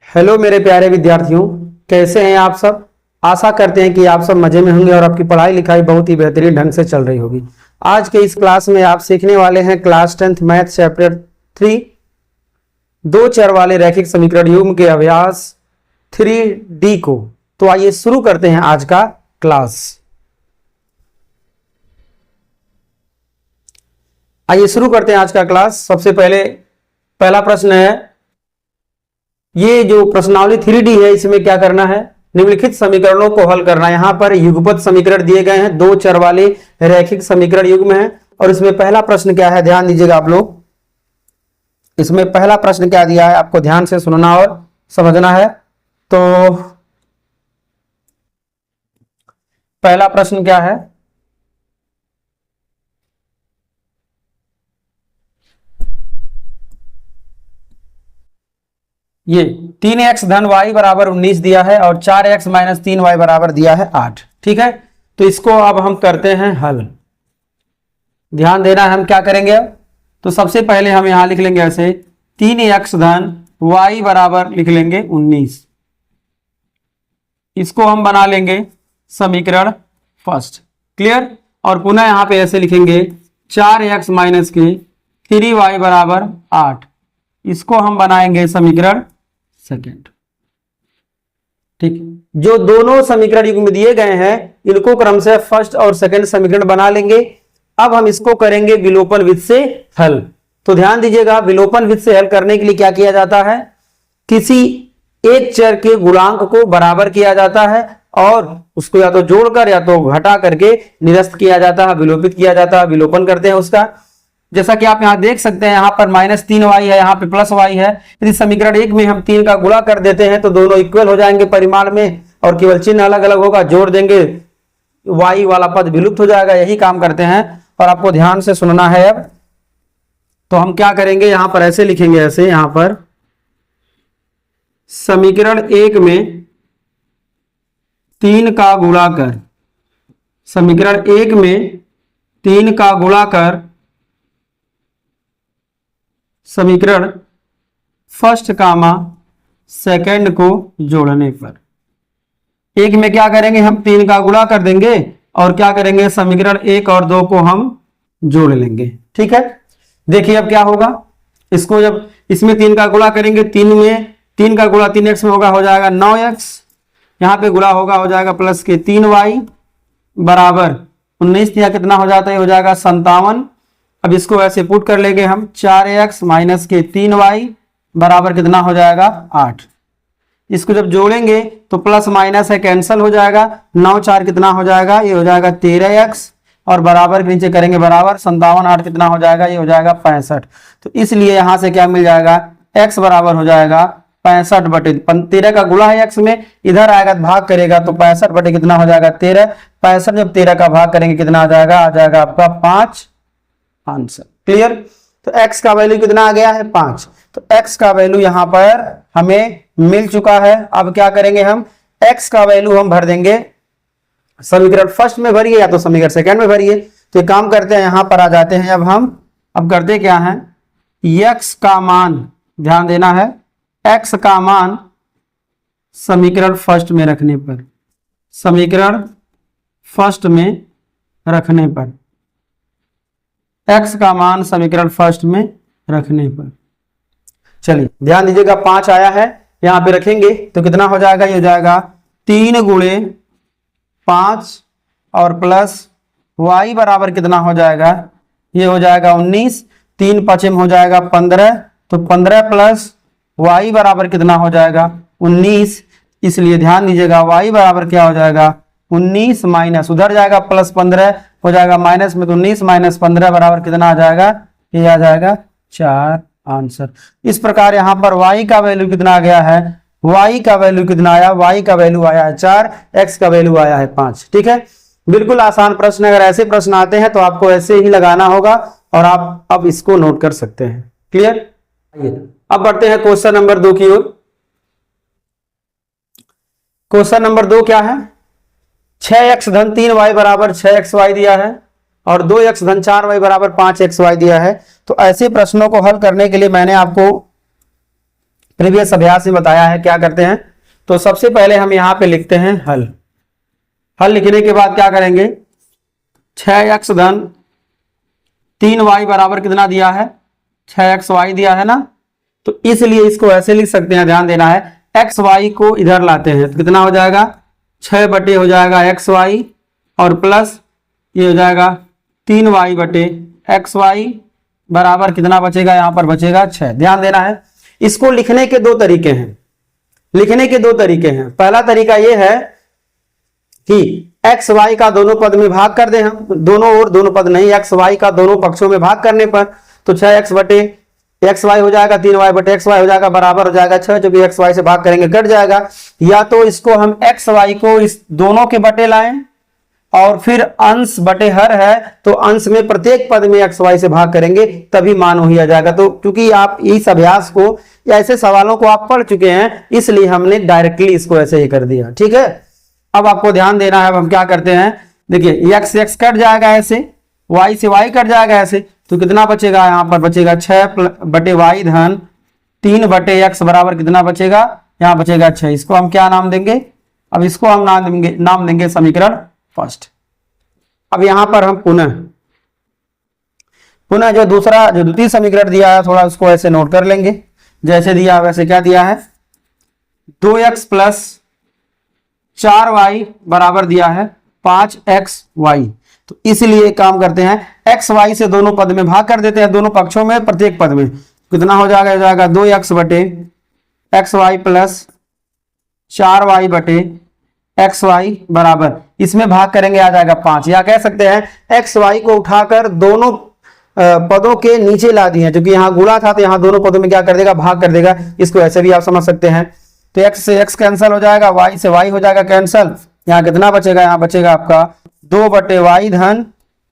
Hello मेरे प्यारे विद्यार्थियों, कैसे हैं आप सब। आशा करते हैं कि आप सब मजे में होंगे और आपकी पढ़ाई लिखाई बहुत ही बेहतरीन ढंग से चल रही होगी। आज के इस क्लास में आप सीखने वाले हैं क्लास 10th मैथ चैप्टर 3 दो चर वाले रैखिक समीकरण युग्म के अभ्यास 3D को। तो आइए शुरू करते हैं आज का क्लास। आइए शुरू करते हैं आज का क्लास। सबसे पहला प्रश्न है, ये जो प्रश्नावली 3D है इसमें क्या करना है, निम्नलिखित समीकरणों को हल करना है। यहां पर युगपत समीकरण दिए गए हैं, दो चर वाले रैखिक समीकरण युग्म है। और इसमें पहला प्रश्न क्या है, ध्यान दीजिएगा आप लोग। इसमें पहला प्रश्न क्या दिया है, आपको ध्यान से सुनना और समझना है। तो पहला प्रश्न क्या है, ये 3x धन y बराबर 19 दिया है और 4x माइनस 3y बराबर दिया है 8। ठीक है, तो इसको अब हम करते हैं हल। ध्यान देना है, हम क्या करेंगे अब। तो सबसे पहले हम यहां लिख लेंगे ऐसे, 3x धन y बराबर लिख लेंगे 19। इसको हम बना लेंगे समीकरण फर्स्ट। क्लियर। और पुनः यहां पे ऐसे लिखेंगे 4x माइनस के 3y बराबर 8। इसको हम बनाएंगे समीकरण सेकेंड। ठीक, जो दोनों समीकरण युग्म दिए गए हैं इनको क्रम से फर्स्ट और सेकंड समीकरण बना लेंगे। अब हम इसको करेंगे विलोपन विधि से हल। तो ध्यान दीजिएगा, विलोपन विधि से हल करने के लिए क्या किया जाता है, किसी एक चर के गुणांक को बराबर किया जाता है और उसको या तो जोड़कर या तो घटा करके निरस्त किया जाता है, विलोपित किया जाता है, विलोपन करते हैं उसका। जैसा कि आप यहां देख सकते हैं, यहां पर -3y है, यहां पे +y है। यदि समीकरण एक में हम 3 का गुणा कर देते हैं तो दोनों इक्वल हो जाएंगे परिमाण में और केवल चिन्ह अलग अलग होगा, जोड़ देंगे y वाला पद विलुप्त हो जाएगा। यही काम करते हैं और आपको ध्यान से सुनना है। अब तो हम क्या करेंगे, यहां पर ऐसे लिखेंगे, ऐसे यहां पर समीकरण एक में 3 का गुणा कर, समीकरण एक में 3 का गुणा कर समीकरण फर्स्ट कामा सेकंड को जोड़ने पर। एक में क्या करेंगे, हम 3 का गुणा कर देंगे और क्या करेंगे, समीकरण 1 और 2 को हम जोड़ लेंगे। ठीक है, देखिए अब क्या होगा। इसको जब इसमें 3 का गुणा करेंगे, 3 में 3 का गुणा 3x में होगा, हो जाएगा 9x। यहां पे गुणा होगा, हो जाएगा प्लस के 3y बराबर 19 या कितना हो जाता है, हो जाएगा 57। अब इसको ऐसे पुट कर लेंगे हम, 4x माइनस के 3y बराबर कितना हो जाएगा 8। इसको जब जोड़ेंगे तो प्लस माइनस है, कैंसल हो जाएगा। 9 4 कितना हो जाएगा, ये हो जाएगा 13x और बराबर के नीचे करेंगे बराबर 57, 8 कितना हो जाएगा, ये हो जाएगा 65। तो इसलिए यहां से क्या मिल जाएगा, x बराबर हो जाएगा 65 बटे 13 का गुणा है x में, इधर आएगा भाग करेगा तो 65 बटे कितना हो जाएगा 13। 65 जब 13 का भाग करेंगे कितना आ जाएगा आपका 5 आंसर। क्लियर। तो x का वैल्यू कितना आ गया है 5। तो x का वैल्यू यहां पर हमें मिल चुका है। अब क्या करेंगे, हम x का वैल्यू हम भर देंगे, समीकरण फर्स्ट में भरिए या तो समीकरण सेकंड में भरिए। तो एक काम करते हैं, यहां पर आ जाते हैं। अब करते क्या है, x का मान, ध्यान देना है, x का मान समीकरण फर्स्ट में रखने पर, समीकरण फर्स्ट में रखने पर, x का मान समीकरण फर्स्ट में रखने पर। चलिए ध्यान दीजिएगा, 5 आया है, यहां पे रखेंगे तो कितना हो जाएगा, ये हो जाएगा 3 गुणे 5 और प्लस y बराबर कितना हो जाएगा, ये हो जाएगा 19। 3 5 में हो जाएगा 15, तो 15 प्लस y बराबर कितना हो जाएगा 19। इसलिए ध्यान दीजिएगा, y बराबर क्या हो जाएगा 19 माइनस, उधर जाएगा प्लस 15 हो जाएगा माइनस में, तो 19 माइनस 15 बराबर कितना आ जाएगा, ये आ जाएगा 4 आंसर। इस प्रकार यहां पर y का वैल्यू कितना आ गया है, y का वैल्यू कितना आया, y का वैल्यू आया है 4, x का वैल्यू आया है 5। ठीक है, बिल्कुल आसान प्रश्न। अगर ऐसे प्रश्न आते हैं तो आपको ऐसे ही लगाना होगा और आप अब इसको नोट कर सकते हैं। क्लियर। अब बढ़ते हैं क्वेश्चन नंबर 2 की ओर। क्वेश्चन नंबर 2 क्या है, 6x धन 3y बराबर 6xy दिया है और 2x धन 4y बराबर 5xy दिया है। तो ऐसे प्रश्नों को हल करने के लिए मैंने आपको प्रीवियस अभ्यास में बताया है। क्या करते हैं, तो सबसे पहले हम यहाँ पे लिखते हैं हल। हल लिखने के बाद क्या करेंगे, 6x धन 3y बराबर कितना दिया है, 6xy दिया है ना, तो इसलिए इसको ऐसे लिख सकते हैं, ध्यान देना है, xy को इधर लाते हैं तो कितना हो जाएगा, 6 बटे हो जाएगा xy और प्लस ये हो जाएगा 3y बटे xy बराबर कितना बचेगा, यहां पर बचेगा 6। ध्यान देना है, इसको लिखने के दो तरीके हैं, लिखने के दो तरीके हैं। पहला तरीका यह है कि एक्स वाई का दोनों पद में भाग कर दें हम, दोनों और दोनों पद नहीं, एक्स वाई का दोनों पक्षों में भाग करने पर तो 6x बटे एक्स वाई हो जाएगा, 3y बटे एक्स वाई हो जाएगा, बराबर हो जाएगा 6, जो भी एक्स वाई से भाग करेंगे कट जाएगा। या तो इसको हम एक्स वाई को इस दोनों के बटे लाएं और फिर अंश बटे हर है तो अंश में प्रत्येक पद में एक्स वाई से भाग करेंगे तभी मान वही आ जाएगा। तो क्योंकि आप इस अभ्यास को या ऐसे सवालों को आप पढ़ चुके हैं इसलिए हमने डायरेक्टली इसको ऐसे ही कर दिया। ठीक है, अब आपको ध्यान देना है, अब हम क्या करते हैं, देखिए एक्स एक्स कट जाएगा ऐसे, वाई से वाई कट जाएगा ऐसे, तो कितना बचेगा, यहां पर बचेगा 6 बटे वाई धन 3 बटे एक्स बराबर कितना बचेगा, यहां बचेगा 6। इसको हम क्या नाम देंगे, अब इसको हम नाम देंगे समीकरण फर्स्ट। अब यहां पर हम पुनः जो द्वितीय समीकरण दिया है थोड़ा उसको ऐसे नोट कर लेंगे, जैसे दिया वैसे क्या दिया है, 2x प्लस 4y बराबर दिया है 5xy। तो इसलिए काम करते हैं, एक्स वाई से दोनों पद में भाग कर देते हैं, दोनों पक्षों में प्रत्येक पद में कितना हो जाएगा 2x बटे एक्स वाई प्लस 4y बटे एक्स वाई बराबर, इसमें भाग करेंगे आ जाएगा 5, या कह सकते हैं एक्स वाई को उठाकर दोनों पदों के नीचे ला दिए, क्योंकि यहाँ गुणा था तो यहाँ दोनों पदों में क्या कर देगा, भाग कर देगा। इसको ऐसे भी आप समझ सकते हैं। तो x से x कैंसिल हो जाएगा, y से y हो जाएगा कैंसिल, यहाँ कितना बचेगा, यहाँ बचेगा आपका 2 बटे वाई धन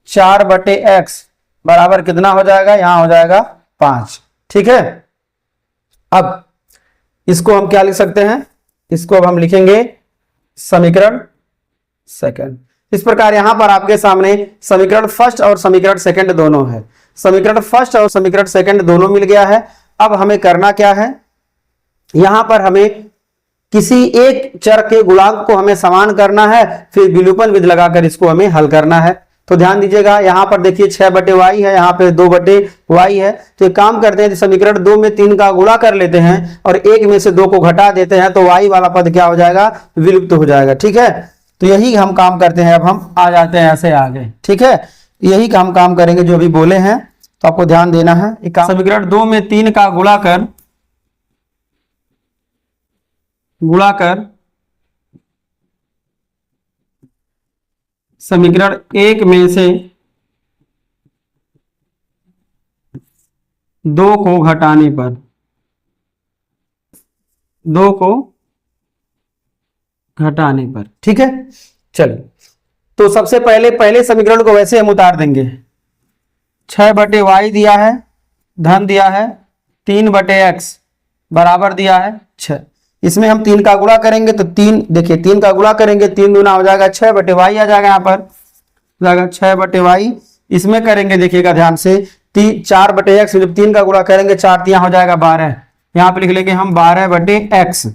4 बटे x बराबर कितना हो जाएगा, यहाँ हो जाएगा 5। ठीक है, अब इसको हम क्या लिख सकते हैं, इसको अब हम लिखेंगे समीकरण सेकंड। इस प्रकार यहां पर आपके सामने समीकरण फर्स्ट और समीकरण सेकंड दोनों है, समीकरण फर्स्ट और समीकरण सेकंड दोनों मिल गया है। अब हमें करना क्या है, यहां पर हमें किसी एक चर के गुणांक को हमें समान करना है, फिर विलोपन विधि लगाकर इसको हमें हल करना है। तो ध्यान दीजिएगा, यहां पर देखिए 6 बटे वाई है, यहां पे 2 बटे वाई है, तो एक काम करते हैं, समीकरण 2 में 3 का गुणा कर लेते हैं और 1 में से 2 को घटा देते हैं, तो वाई वाला पद क्या हो जाएगा, विलुप्त हो जाएगा। ठीक है, तो यही हम काम करते हैं। अब हम आ जाते हैं ऐसे आगे। ठीक है, यही काम करेंगे जो अभी बोले हैं, तो आपको ध्यान देना है। समीकरण 2 में 3 का गुणा कर समीकरण 1 में से 2 को घटाने पर, 2 को घटाने पर। ठीक है, चलिए, तो सबसे पहले समीकरण को वैसे हम उतार देंगे। 6 बटे वाई दिया है, धन दिया है 3 बटे एक्स बराबर दिया है 6। इसमें हम 3 का गुणा करेंगे तो 3, देखिए 3 का गुणा करेंगे 3 दूना हो जाएगा 6 बटे वाई आ जाएगा, यहाँ पर जाएगा 6 बटे वाई। इसमें करेंगे देखिएगा ध्यान से 4 बटे एक्स, जब 3 का गुणा करेंगे 4 तिया हो जाएगा 12, यहाँ पे लिख लेंगे हम 12 बटे एक्स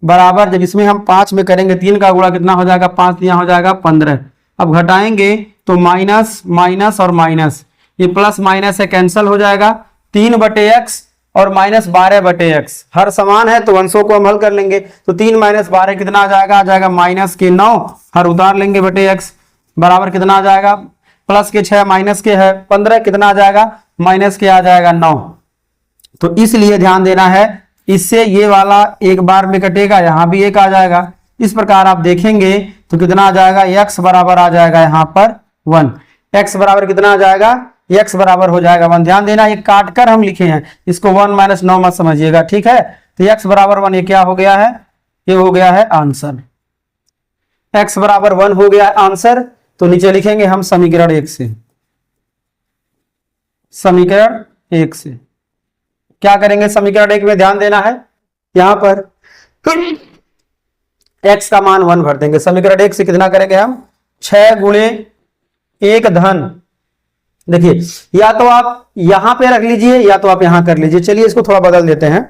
बराबर, जब इसमें हम 5 में करेंगे 3 का गुणा कितना हो जाएगा, 5 तिया हो जाएगा 15। अब घटाएंगे तो माइनस माइनस और माइनस, ये प्लस माइनस है कैंसिल हो जाएगा, 3 बटे एक्स और माइनस 12 बटे एक्स हर समान है तो अंशों को हम हल कर लेंगे। तो 3 माइनस 12 कितना आ जाएगा माइनस के 9, हर उतार लेंगे बटे एक्स बराबर कितना आ जाएगा, प्लस के 6 माइनस के है 15, कितना आ जाएगा, माइनस के आ जाएगा 9। तो इसलिए ध्यान देना है, इससे ये वाला एक बार में कटेगा, यहां भी एक आ जाएगा। इस प्रकार आप देखेंगे तो कितना आ जाएगा, x बराबर आ जाएगा यहाँ पर 1, x बराबर कितना आ जाएगा, x बराबर हो जाएगा 1। ध्यान देना, ये काट कर हम लिखे हैं, इसको 1 माइनस 9 मत समझिएगा। ठीक है, तो x बराबर 1 ये क्या हो गया है, ये हो गया है आंसर, x बराबर 1 हो गया आंसर। तो नीचे लिखेंगे हम समीकरण 1 से, समीकरण 1 से क्या करेंगे, समीकरण 1 में ध्यान देना है, यहां पर x का मान 1 भर देंगे। समीकरण 1 से कितना करेंगे हम, 6 गुणे 1 धन, देखिए या तो आप यहां पे रख लीजिए या तो आप यहां कर लीजिए। चलिए इसको थोड़ा बदल देते हैं,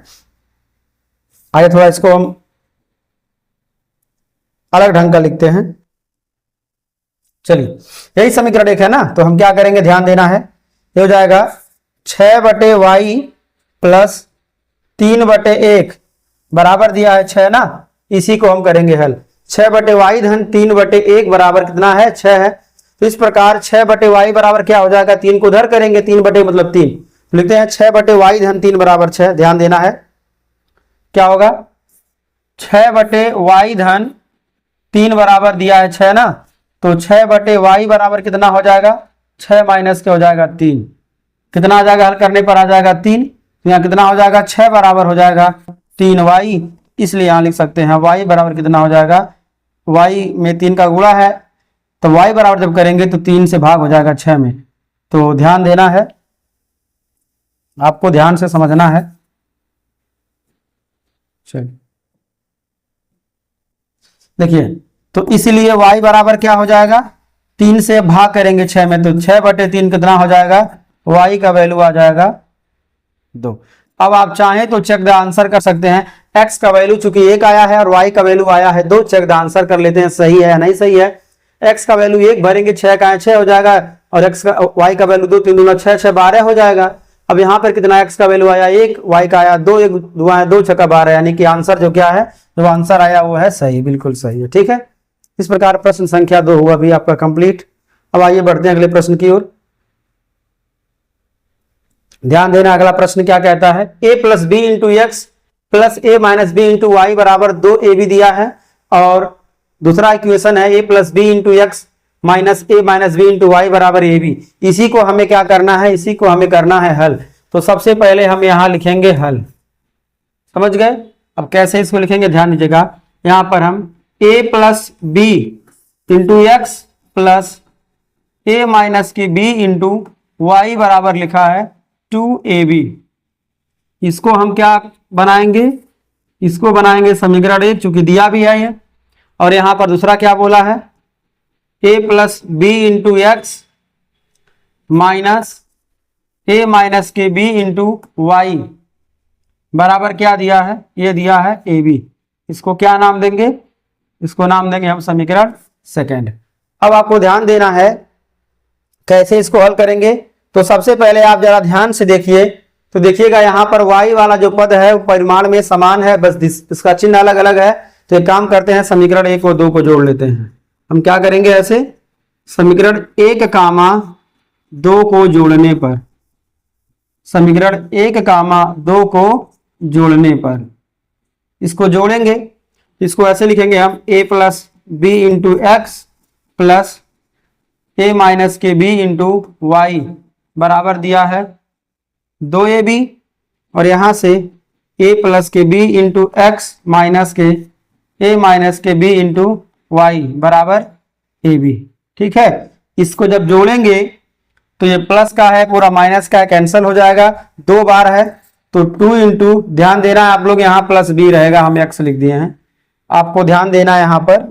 आइए थोड़ा इसको हम अलग ढंग का लिखते हैं। चलिए, यही समीकरण एक है ना, तो हम क्या करेंगे, ध्यान देना है। ये हो जाएगा 6/y प्लस 3/1 बराबर दिया है 6 ना, इसी को हम करेंगे हल। 6/y धन 3/1 बराबर कितना है, 6 है। तो इस प्रकार 6/y बराबर क्या हो जाएगा, 3 को उधर करेंगे, 3 मतलब 3, लिखते हैं 6/y धन 3 बराबर 6। ध्यान देना है, क्या होगा, 6/y धन 3 बराबर दिया है 6 ना, तो 6/y बराबर कितना हो जाएगा, 6 माइनस क्या हो जाएगा 3, कितना आ जाएगा, हल करने पर आ जाएगा 3। तो यहाँ कितना हो जाएगा, 6 बराबर हो जाएगा 3y, इसलिए यहाँ लिख सकते हैं y बराबर कितना हो जाएगा, y में 3 का गुणा है, तो y बराबर जब करेंगे तो 3 से भाग हो जाएगा 6 में। तो ध्यान देना है, आपको ध्यान से समझना है। चलिए देखिए, तो इसीलिए y बराबर क्या हो जाएगा, 3 से भाग करेंगे 6 में, तो 6/3 कितना हो जाएगा, y का वैल्यू आ जाएगा 2। अब आप चाहें तो चेक द आंसर कर सकते हैं। x का वैल्यू चूंकि 1 आया है और y का वैल्यू आया है 2, चेक द आंसर कर लेते हैं, सही है या नहीं सही है। x का वैल्यू 1 भरेंगे, 6 का 6 हो जाएगा, और x का y का वैल्यू 2, 3 दूना 6, 6 12 हो जाएगा। अब यहाँ पर कितना x का वैल्यू आया 1, y का आया 2, 1 2 है 2, 6 का 12, यानी कि आंसर जो क्या है, जो आंसर आया वो है सही, बिल्कुल सही है। ठीक है, इस प्रकार प्रश्न संख्या 2 हुआ भी आपका कंप्लीट। अब आइए बढ़ते हैं अगले प्रश्न की ओर। ध्यान देना, अगला प्रश्न क्या कहता है, a plus b into x plus a minus b into y बराबर 2ab दिया है, और दूसरा इक्वेशन है a plus b into x minus a minus b into y बराबर ab। इसी को हमें क्या करना है, इसी को हमें करना है हल। तो सबसे पहले हम यहां लिखेंगे हल, समझ गए। अब कैसे इसको लिखेंगे, ध्यान दीजिएगा, यहां पर हम a plus b into x plus a minus की बी इंटू वाई बराबर लिखा है 2ab। इसको हम क्या बनाएंगे, इसको बनाएंगे समीकरण 1, चूंकि दिया भी है ये। और यहां पर दूसरा क्या बोला है, a plus b into x minus a minus के बी इंटू वाई बराबर क्या दिया है, ये दिया है ab। इसको क्या नाम देंगे, इसको नाम देंगे हम समीकरण सेकंड। अब आपको ध्यान देना है कैसे इसको हल करेंगे। तो सबसे पहले आप जरा ध्यान से देखिए, तो देखिएगा यहाँ पर y वाला जो पद है वो परिमाण में समान है, बस इसका चिन्ह अलग अलग है। तो एक काम करते हैं, समीकरण 1 और 2 को जोड़ लेते हैं। हम क्या करेंगे, ऐसे समीकरण 1 कामा 2 को जोड़ने पर, समीकरण 1 कामा 2 को जोड़ने पर इसको जोड़ेंगे। इसको ऐसे लिखेंगे हम, a plus b into x plus a minus के बी इंटू वाई बराबर दिया है 2ab, और यहां से a प्लस के b इंटू एक्स माइनस के a माइनस के b इंटू वाई बराबर ab। ठीक है, इसको जब जोड़ेंगे तो ये प्लस का है, पूरा माइनस का है, कैंसिल हो जाएगा, 2 बार है तो 2 इंटू, ध्यान देना आप लोग, यहाँ प्लस b रहेगा, हम x लिख दिए हैं, आपको ध्यान देना यहां पर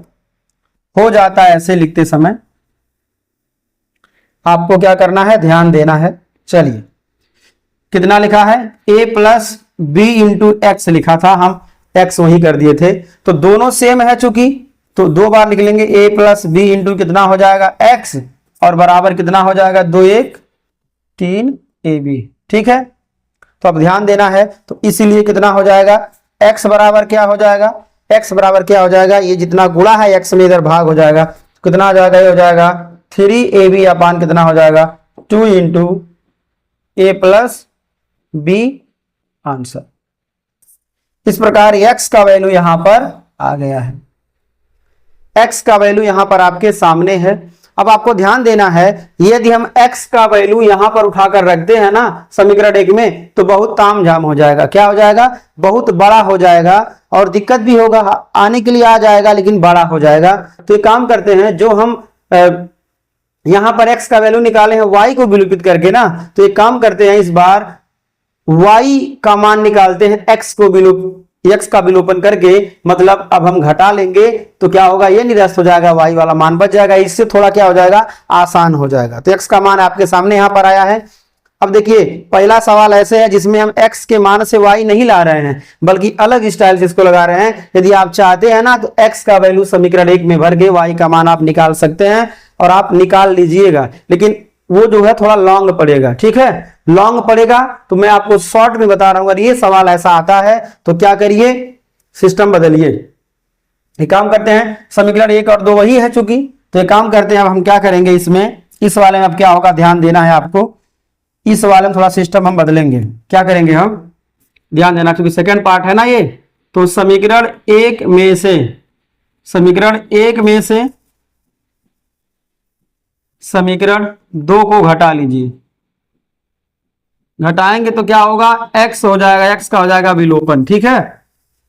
हो जाता है ऐसे लिखते समय, आपको क्या करना है, ध्यान देना है। चलिए, कितना लिखा है, a plus b into x लिखा था, हम x वही कर दिए थे, तो दोनों सेम है चूंकि, तो 2 बार लिख लेंगे, a प्लस बी इंटू कितना हो जाएगा x, और बराबर कितना हो जाएगा 2 1 3 ab। ठीक है, तो अब ध्यान देना है, तो इसीलिए कितना हो जाएगा, x बराबर क्या हो जाएगा, x बराबर क्या हो जाएगा, ये जितना गुणा है x में इधर भाग हो जाएगा, कितना हो जाएगा, ये हो जाएगा 3ab अपान कितना हो जाएगा 2 इंटू ए प्लस बी आंसर। इस प्रकार x का वैल्यू यहां पर आ गया है, x का वैल्यू यहां पर आपके सामने है। अब आपको ध्यान देना है, यदि हम x का वैल्यू यहां पर उठाकर रखते हैं ना समीकरण 1 में, तो बहुत तामझाम हो जाएगा, क्या हो जाएगा, बहुत बड़ा हो जाएगा, और दिक्कत भी होगा, आने के लिए आ जाएगा लेकिन बड़ा हो जाएगा। तो एक काम करते हैं, जो हम यहां पर x का वैल्यू निकाले हैं y को विलोपित करके ना, तो एक काम करते हैं, इस बार y का मान निकालते हैं, x का विलोपन करके, मतलब अब हम घटा लेंगे तो क्या होगा, ये निरस्त हो जाएगा, y वाला मान बच जाएगा, इससे थोड़ा क्या हो जाएगा, आसान हो जाएगा। तो x का मान आपके सामने यहां पर आया है। अब देखिए पहला सवाल ऐसे है जिसमें हम x के मान से y नहीं ला रहे हैं बल्कि अलग स्टाइल से इसको लगा रहे हैं। यदि आप चाहते हैं ना तो x का वैल्यू समीकरण 1 में भर के y का मान आप निकाल सकते हैं और आप निकाल लीजिएगा, लेकिन वो जो है थोड़ा लॉन्ग पड़ेगा। ठीक है, लॉन्ग पड़ेगा तो मैं आपको शॉर्ट में बता रहा हूं। अगर ये सवाल ऐसा आता है तो क्या करिए, सिस्टम बदलिए। एक काम करते हैं, समीकरण 1 और 2 वही है चूंकि, तो एक काम करते हैं अब हम क्या करेंगे इसमें, इस वाले में अब क्या होगा ध्यान देना है आपको। इस वाले में थोड़ा सिस्टम हम बदलेंगे। क्या करेंगे हम, ध्यान देना क्योंकि सेकंड पार्ट है ना ये। तो समीकरण 1 में से समीकरण 2 को घटा लीजिए। घटाएंगे तो क्या होगा, x हो जाएगा, x का हो जाएगा विलोपन। ठीक है,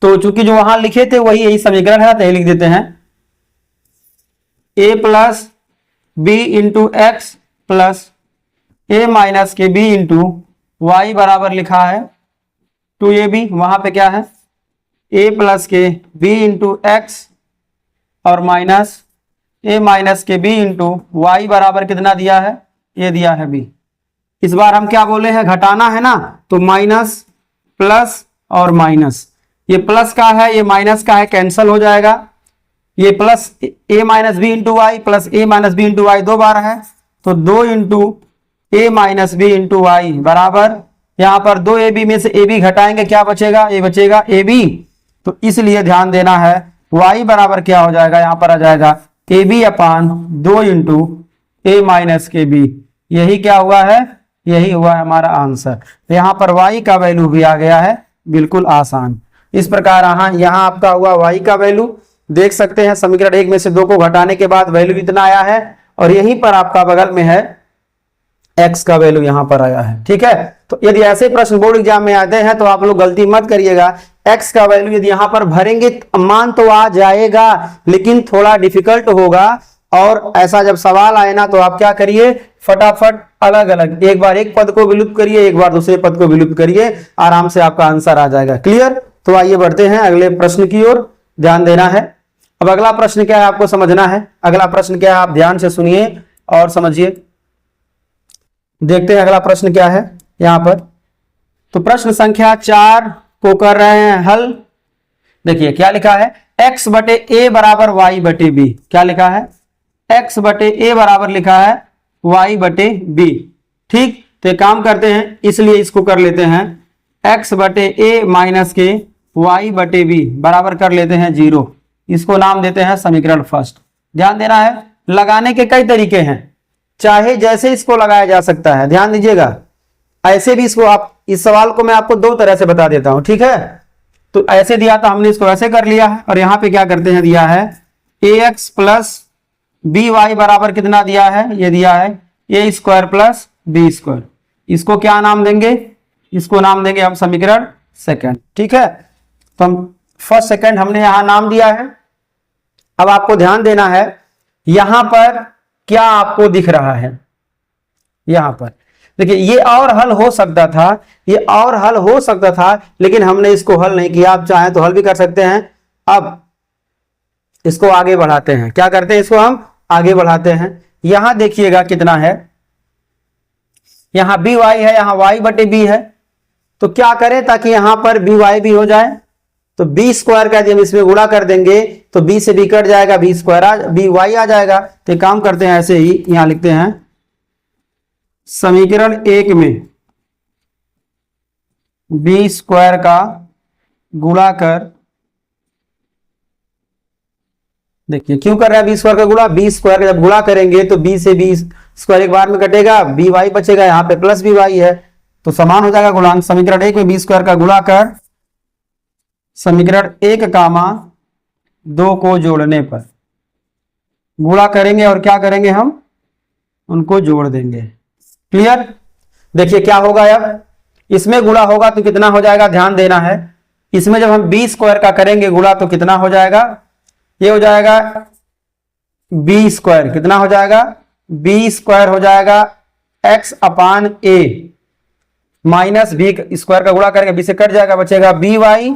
तो चूंकि जो वहां लिखे थे वही यही समीकरण है तो यही लिख देते हैं, a plus b into x plus a minus के b इंटू वाई बराबर लिखा है 2ab। वहां पे क्या है, a प्लस के b इंटू एक्स और माइनस a माइनस के b इंटू वाई बराबर कितना दिया है, ये दिया है b। इस बार हम क्या बोले हैं, घटाना है ना, तो माइनस प्लस और माइनस, ये प्लस का है ये माइनस का है, कैंसल हो जाएगा। ये plus a minus b into y plus a minus b into y 2 बार है तो 2 into a minus b into y बराबर, यहां पर 2ab में से ab घटाएंगे क्या बचेगा, ये बचेगा ab। तो इसलिए ध्यान देना है y बराबर क्या हो जाएगा, यहां पर आ जाएगा ab upon 2 into a minus के b। यही क्या हुआ है, यही हुआ है हमारा आंसर। तो यहां पर y का वैल्यू भी आ गया है, बिल्कुल आसान। इस प्रकार यहां आपका हुआ y का वैल्यू, देख सकते हैं समीकरण 1 में से 2 को घटाने के बाद वैल्यू इतना आया है और यहीं पर आपका बगल में है x का वैल्यू यहां पर आया है। ठीक है, तो यदि ऐसे प्रश्न बोर्ड एग्जाम में आते हैं तो आप लोग गलती मत करिएगा, x का वैल्यू यदि यहां पर भरेंगे मान तो आ जाएगा लेकिन थोड़ा डिफिकल्ट होगा। और ऐसा जब सवाल आए ना तो आप क्या करिए, फटाफट अलग अलग एक बार एक पद को विलुप्त करिए, एक बार दूसरे पद को विलुप्त करिए, आराम से आपका आंसर आ जाएगा। क्लियर, तो आइए बढ़ते हैं अगले प्रश्न की ओर, ध्यान देना है। अब अगला प्रश्न क्या है आपको समझना है, अगला प्रश्न क्या है आप ध्यान से सुनिए और समझिए। देखते हैं अगला प्रश्न क्या है यहां पर। तो प्रश्न संख्या 4 को कर रहे हैं हल। देखिए क्या लिखा है, x बटे a बराबर y बटे b। क्या लिखा है, x बटे a बराबर लिखा है y बटे b। ठीक, तो एक काम करते हैं, इसलिए इसको कर लेते हैं x बटे a माइनस के y बटे b बराबर कर लेते हैं 0। इसको नाम देते हैं समीकरण फर्स्ट। ध्यान देना है, लगाने के कई तरीके हैं, चाहे जैसे इसको लगाया जा सकता है। ध्यान दीजिएगा, ऐसे भी इसको आप, इस सवाल को मैं आपको 2 तरह से बता देता हूं। ठीक है, तो ऐसे दिया था हमने, इसको ऐसे कर लिया है और यहां पे क्या करते हैं, दिया है ax प्लस बी वाई बराबर कितना दिया है, ये दिया है a square plus b square. इसको क्या नाम देंगे, इसको नाम देंगे हम समीकरण सेकंड। ठीक है, तो हम फर्स्ट सेकंड हमने यहां नाम दिया है। अब आपको ध्यान देना है, यहां पर क्या आपको दिख रहा है, यहां पर देखिए ये और हल हो सकता था, ये और हल हो सकता था लेकिन हमने इसको हल नहीं किया। आप चाहें तो हल भी कर सकते हैं। अब इसको आगे बढ़ाते हैं, क्या करते हैं, इसको हम आगे बढ़ाते हैं। यहां देखिएगा कितना है, यहां बी वाई है, यहां वाई बटे बी है। तो क्या करें ताकि यहां पर बी वाई भी हो जाए, तो बी स्क्वायर का यदि हम इसमें गुणा कर देंगे तो बी से बी कट जाएगा, बी स्क्वायर बी वाई आ जाएगा। तो काम करते हैं ऐसे ही, यहां लिखते हैं समीकरण 1 में बी स्क्वायर का गुणा कर, देखिए क्यों कर रहा है बी स्क्वायर का गुणा, बी स्क्वायर का जब गुणा करेंगे तो बी से बी स्क्वायर एक बार में कटेगा, बी वाई बचेगा, यहां पे प्लस बी वाई है तो समान हो जाएगा गुणांक। समीकरण 1 में बी स्क्वायर का गुणा कर समीकरण 1 कामा 2 को जोड़ने पर गुणा करेंगे और क्या करेंगे, हम उनको जोड़ देंगे। क्लियर, देखिए क्या होगा, अब इसमें गुणा होगा तो कितना हो जाएगा, ध्यान देना है। इसमें जब हम बी स्क्वायर का करेंगे गुणा तो कितना हो जाएगा, ये हो जाएगा बी स्क्वायर, कितना हो जाएगा, बी स्क्वायर हो जाएगा एक्स अपान ए माइनस बी स्क्वायर का गुणा करेंगे, बी से कट जाएगा, बचेगा बी वाई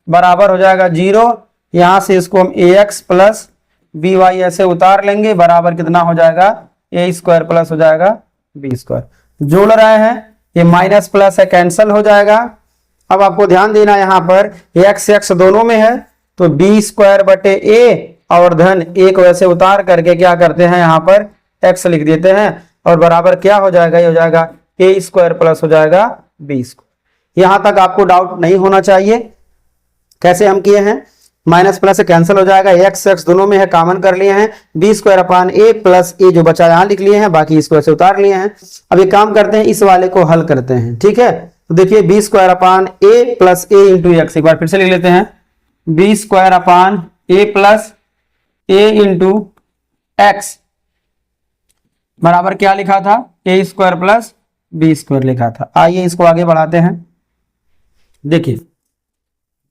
बराबर हो जाएगा 0। यहां से इसको हम ए एक्स प्लस बी वाई ऐसे उतार लेंगे, बराबर कितना हो जाएगा, ए स्क्वायर प्लस हो जाएगा बी स्क्वायर। जोड़ रहे हैं, ये माइनस प्लस है, कैंसल हो जाएगा। अब आपको ध्यान देना यहाँ पर एक्स एक्स दोनों में है, तो बी स्क्वायर बटे ए और धन एक वैसे उतार करके क्या करते हैं यहाँ पर एक्स लिख देते हैं, और बराबर क्या हो जाएगा, ये हो जाएगा ए स्क्वायर प्लस हो जाएगा बी स्क्वायर। यहां तक आपको डाउट नहीं होना चाहिए। कैसे हम किए हैं, माइनस प्लस से कैंसिल हो जाएगा, एक्स एक्स दोनों में है, कॉमन कर लिए हैं, बी स्क्वायर अपान ए प्लस ए जो बचा यहां लिख लिए हैं, बाकी स्क्वायर से उतार लिए हैं। अब एक काम करते हैं, इस वाले को हल करते हैं, ठीक है। तो देखिए बी स्क्वायर अपान ए प्लस ए इंटू एक्स, एक बार फिर से लिख लेते हैं, बी स्क्वायर अपान ए प्लस ए इंटू एक्स बराबर क्या लिखा था, ए स्क्वायर प्लस बी स्क्वायर लिखा था। आइए इसको आगे बढ़ाते हैं। देखिए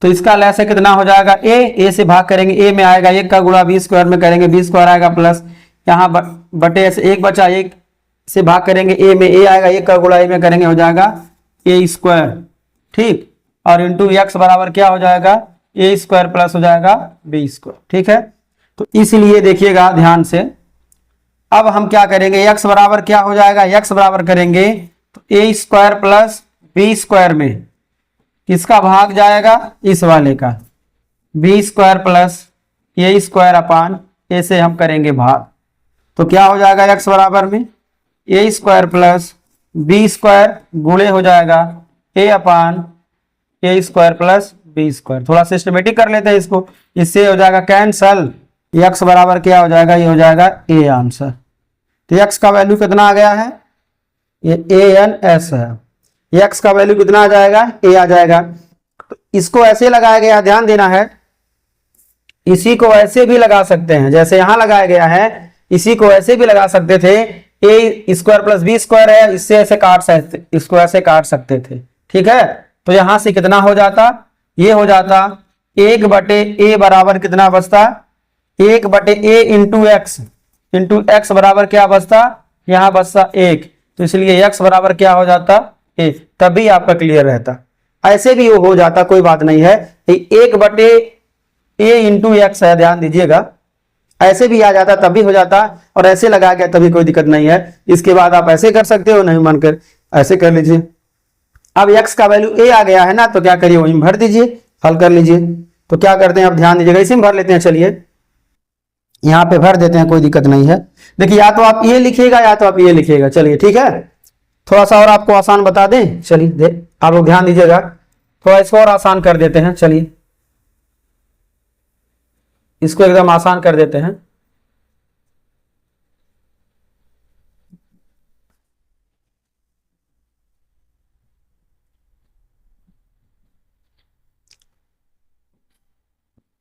तो इसका लैस है कितना हो जाएगा, ए से भाग करेंगे, ए में आएगा एक का गुणा बी स्क्वायर में करेंगे, बी स्क्वायर आएगा प्लस यहाँ बटे से एक बचा, एक से भाग करेंगे, ए में ए आएगा एक का गुणा ए में करेंगे, हो जाएगा ए स्क्वायर, ठीक। और इंटू एक्स बराबर क्या हो जाएगा, ए स्क्वायर प्लस हो जाएगा बी स्क्वायर, ठीक है। तो इसलिए देखिएगा ध्यान से, अब हम क्या करेंगे, x बराबर क्या हो जाएगा, x बराबर करेंगे तो ए स्क्वायर प्लस बी स्क्वायर में किसका भाग जाएगा, इस वाले का, बी स्क्वायर प्लस ए स्क्वायर अपान ए से हम करेंगे भाग, तो क्या हो जाएगा x बराबर में ए स्क्वायर प्लस बी स्क्वायर गुणे हो जाएगा ए अपान ए स्क्वायर प्लस बी स्क्वायर। थोड़ा सिस्टमेटिक कर लेते हैं इसको, इससे हो जाएगा कैंसल, x बराबर क्या हो जाएगा, ये हो जाएगा ए आंसर। तो x का वैल्यू कितना आ गया है, ये ANS है, x का वैल्यू कितना आ जाएगा, a आ जाएगा। तो इसको ऐसे लगाया गया, ध्यान देना है, इसी को ऐसे भी लगा सकते हैं, जैसे यहां लगाया गया है, इसी को ऐसे भी लगा सकते थे, ए स्क्वायर प्लस बी स्क्वायर है, इससे ऐसे काट सकते, इसको ऐसे काट सकते थे, ठीक है। तो यहां से कितना हो जाता, ये हो जाता एक बटे ए बराबर कितना बचता, एक बटे ए इंटू एक्स बराबर क्या बचता, यहां बचता एक, तो इसलिए एक्स बराबर क्या हो जाता ए, तभी आपका क्लियर रहता। ऐसे भी हो जाता, कोई बात नहीं है, एक बटे ए इंटू एक्स है, ध्यान दीजिएगा, ऐसे भी आ जाता तब भी हो जाता, और ऐसे लगा गया तभी कोई दिक्कत नहीं है। इसके बाद आप ऐसे कर सकते हो, नहीं मानकर ऐसे कर लीजिए। अब x का वैल्यू a आ गया है ना, तो क्या करिए, वहीं भर दीजिए, हल कर लीजिए। तो क्या करते हैं, अब ध्यान दीजिएगा, इसी में भर लेते हैं, चलिए यहां पे भर देते हैं, कोई दिक्कत नहीं है। देखिए या तो आप ये लिखिएगा या तो आप ये लिखिएगा, चलिए ठीक है। थोड़ा सा और आपको आसान बता दें, चलिए आप लोग ध्यान दीजिएगा, थोड़ा इसको और आसान कर देते हैं, चलिए इसको एकदम आसान कर देते हैं।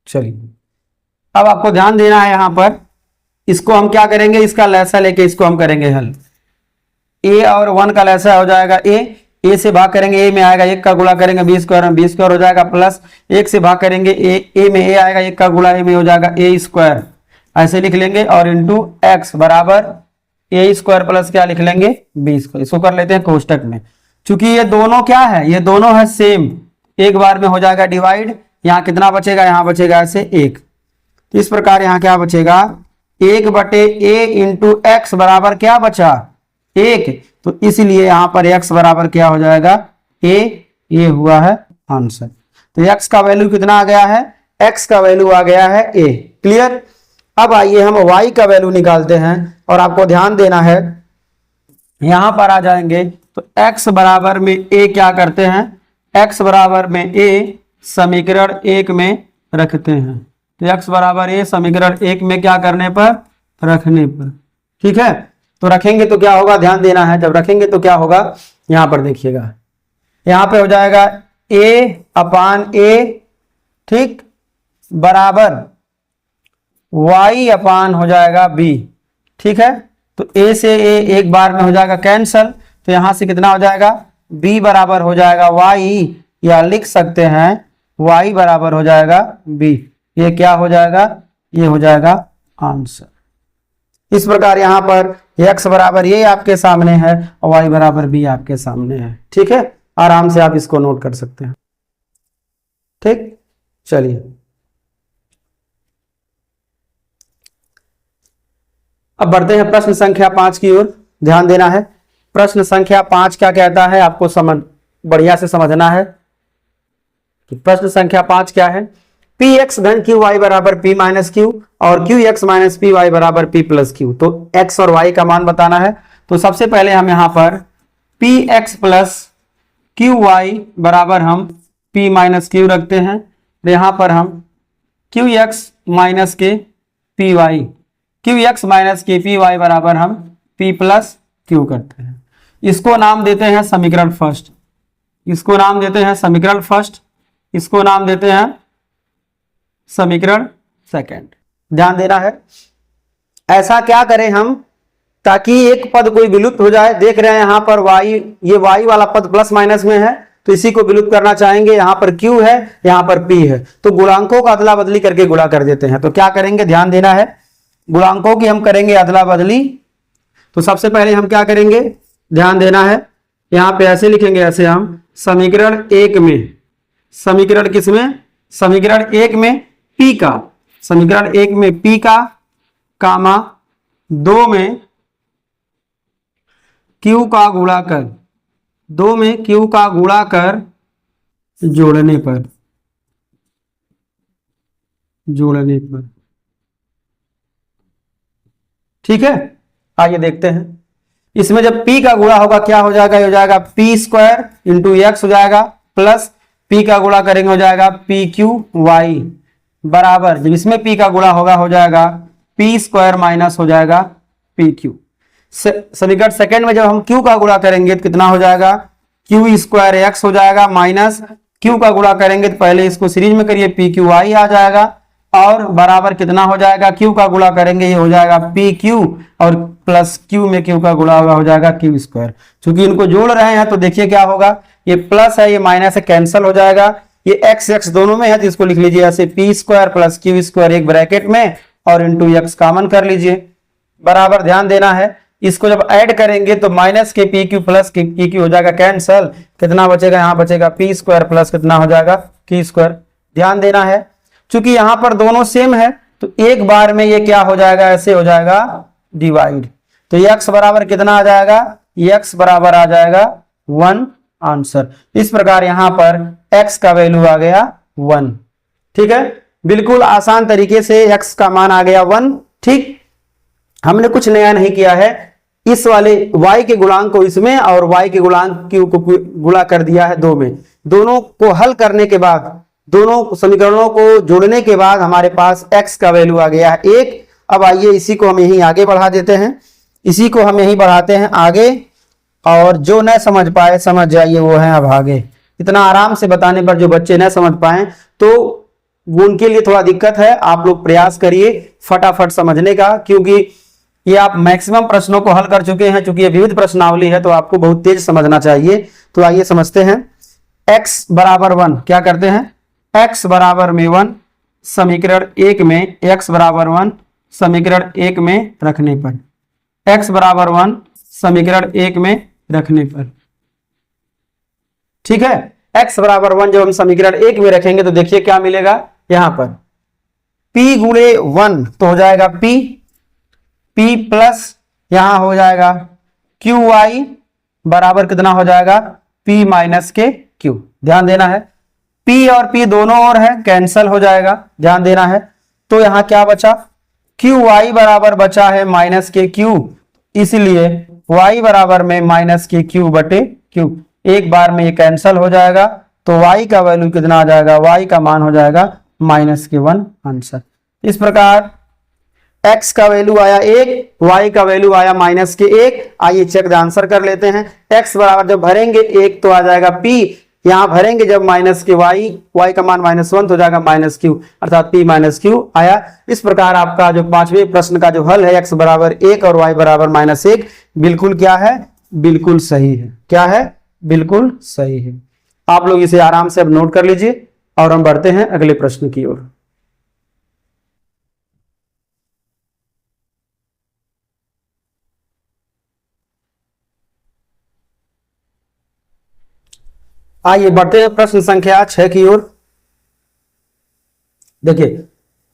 चलिए अब आपको ध्यान देना है, यहां पर इसको हम क्या करेंगे, इसका लैसा लेके इसको हम करेंगे हल। ए और 1 का लैसा हो जाएगा ए से भाग करेंगे, ए में आएगा एक का गुणा करेंगे बी स्क्वायर में, बी स्क्वायर हो जाएगा प्लस एक से भाग करेंगे, ए में ए आएगा एक का गुणा ए में हो जाएगा ए स्क्वायर, ऐसे लिख लेंगे, और इंटू एक्स बराबर ए स्क्वायर प्लस क्या लिख लेंगे बी स्क्वायर। इसको कर लेते हैं कोष्टक में, चूंकि ये दोनों क्या है, ये दोनों है सेम, एक बार में हो जाएगा डिवाइड, यहाँ कितना बचेगा, यहाँ बचेगा ऐसे एक, इस प्रकार यहाँ क्या बचेगा, एक बटे ए इंटू एक्स बराबर क्या बचा एक, तो इसलिए यहां पर x बराबर क्या हो जाएगा a, ये हुआ है आंसर। तो x का वैल्यू कितना आ गया है, x का वैल्यू आ गया है a, क्लियर। अब आइए हम y का वैल्यू निकालते हैं, और आपको ध्यान देना है, यहां पर आ जाएंगे तो x बराबर में a क्या करते हैं, x बराबर में a समीकरण 1 में रखते हैं। तो x बराबर a समीकरण 1 में क्या करने पर, रखने पर, ठीक है। तो रखेंगे तो क्या होगा, ध्यान देना है, जब रखेंगे तो क्या होगा, यहां पर देखिएगा, यहां पे हो जाएगा a अपान a, ठीक, बराबर y अपान हो जाएगा b, ठीक है। तो a से a एक बार में हो जाएगा कैंसल, तो यहां से कितना हो जाएगा, b बराबर हो जाएगा y, या लिख सकते हैं y बराबर हो जाएगा b, ये क्या हो जाएगा, ये हो जाएगा आंसर। इस प्रकार यहां पर x बराबर ये आपके सामने है और y बराबर b आपके सामने है, ठीक है। आराम से आप इसको नोट कर सकते हैं, ठीक। चलिए अब बढ़ते हैं प्रश्न संख्या 5 की ओर, ध्यान देना है। प्रश्न संख्या 5 क्या कहता है, आपको बढ़िया से समझना है कि प्रश्न संख्या 5 क्या है। पी एक्स धन क्यू वाई बराबर पी माइनस क्यू और q x minus p y बराबर पी प्लस क्यू। तो एक्स और वाई का मान बताना है। तो सबसे पहले हम यहां पर p x plus q y बराबर हम पी माइनस क्यू रखते हैं। तो यहां पर हम क्यू एक्स माइनस के p y, q x minus के पी वाई बराबर हम पी प्लस क्यू करते हैं। इसको नाम देते हैं समीकरण फर्स्ट, इसको नाम देते हैं समीकरण फर्स्ट, इसको नाम देते हैं समीकरण सेकंड। ध्यान देना है, ऐसा क्या करें हम ताकि एक पद कोई विलुप्त हो जाए। देख रहे हैं यहां पर y, ये y वाला पद प्लस माइनस में है तो इसी को विलुप्त करना चाहेंगे। यहां पर q है, यहां पर p है, तो गुणांकों का अदला बदली करके गुणा कर देते हैं। तो क्या करेंगे, ध्यान देना है, गुणांकों की हम करेंगे अदला बदली। तो सबसे पहले हम क्या करेंगे, ध्यान देना है, यहां पे ऐसे लिखेंगे, ऐसे हम समीकरण 1 में, समीकरण किसमें, समीकरण 1 में p का, समीकरण 1 में p का कामा 2 में q का गुणा कर, 2 में q का गुणा कर जोड़ने पर, जोड़ने पर। ठीक है, आइए देखते हैं। इसमें जब p का गुणा होगा क्या हो जाएगा, हो जाएगा पी स्क्वायर इंटू एक्स हो जाएगा, प्लस p का गुणा करेंगे हो जाएगा पी क्यू वाई बराबर, जब इसमें p का गुणा होगा हो जाएगा पी स्क्वायर माइनस हो जाएगा पी क्यू। समीकरण सेकंड में जब हम q का गुणा करेंगे तो कितना हो जाएगा, क्यू स्क्वायर एक्स हो जाएगा माइनस q का गुणा करेंगे तो पहले इसको सीरीज में करिए पी क्यू वाई आ जाएगा, और बराबर कितना हो जाएगा, q का गुणा करेंगे ये हो जाएगा पी क्यू, और प्लस q में q का गुणा होगा हो जाएगा क्यू स्क्वायर। चूंकि इनको जोड़ रहे हैं तो देखिए क्या होगा, ये प्लस है ये माइनस है, कैंसिल हो जाएगा, ये x x दोनों में है तो इसको लिख लीजिए ऐसे P square plus Q square एक ब्रैकेट में और इंटू एक्स कॉमन कर लीजिए बराबर। ध्यान देना है, इसको जब ऐड करेंगे तो माइनस के पी क्यू प्लस के पी क्यू हो जाएगा कैंसल, कितना बचेगा, यहाँ बचेगा पी स्क्वायर प्लस कितना हो जाएगा क्यू स्क्वायर। ध्यान देना है, चूंकि यहां पर दोनों सेम है तो एक बार में ये क्या हो जाएगा, ऐसे हो जाएगा डिवाइड। तो x बराबर कितना आ जाएगा, x बराबर आ जाएगा 1 आंसर। इस प्रकार यहां पर x का वैल्यू आ गया 1। ठीक है, बिल्कुल आसान तरीके से x का मान आ गया 1। ठीक, हमने कुछ नया नहीं किया है, इस वाले y के गुणांक को इसमें और y के गुणांक q को गुणा कर दिया है 2 में। दोनों को हल करने के बाद, दोनों समीकरणों को जोड़ने के बाद हमारे पास x का वैल्यू आ गया है 1। अब आइए इसी को हम यहीं आगे बढ़ा देते हैं, इसी को हम यहीं बढ़ाते हैं आगे, और जो न समझ पाए समझ जाइए वो है अब आगे। इतना आराम से बताने पर जो बच्चे न समझ पाए तो वो उनके लिए थोड़ा दिक्कत है। आप लोग प्रयास करिए फटाफट समझने का, क्योंकि ये आप मैक्सिमम प्रश्नों को हल कर चुके हैं। चूंकि ये विविध प्रश्नावली है तो आपको बहुत तेज समझना चाहिए। तो आइए समझते हैं। x बराबर 1 क्या करते हैं, x बराबर में 1 समीकरण 1 में, x बराबर 1 समीकरण 1 में रखने पर, x बराबर 1 समीकरण 1 में रखने पर। ठीक है, x बराबर 1 जब हम समीकरण 1 में रखेंगे तो देखिए क्या मिलेगा, यहां पर p गुणे 1 तो हो जाएगा p प्लस यहां हो जाएगा क्यू वाई बराबर कितना हो जाएगा p माइनस के q। ध्यान देना है, p और p दोनों ओर है, कैंसल हो जाएगा। ध्यान देना है, तो यहां क्या बचा, क्यू वाई बराबर बचा है माइनस के q, इसलिए y बराबर में माइनस के q बटे q। एक बार में ये कैंसल हो जाएगा तो y का वैल्यू कितना आ जाएगा, y का मान हो जाएगा माइनस के 1 आंसर। इस प्रकार x का वैल्यू आया 1, y का वैल्यू आया माइनस के 1। आइए चेक द आंसर कर लेते हैं। x बराबर जब भरेंगे 1 तो आ जाएगा p, यहां भरेंगे जब माइनस के y का मान -1 तो हो जाएगा माइनस q, अर्थात p माइनस q आया। इस प्रकार आपका जो 5वें प्रश्न का जो हल है x बराबर 1 और y बराबर -1 बिल्कुल क्या है, बिल्कुल सही है। क्या है, बिल्कुल सही है। आप लोग इसे आराम से अब नोट कर लीजिए और हम बढ़ते हैं अगले प्रश्न की ओर। आइए बढ़ते हैं प्रश्न संख्या 6 की ओर। देखिए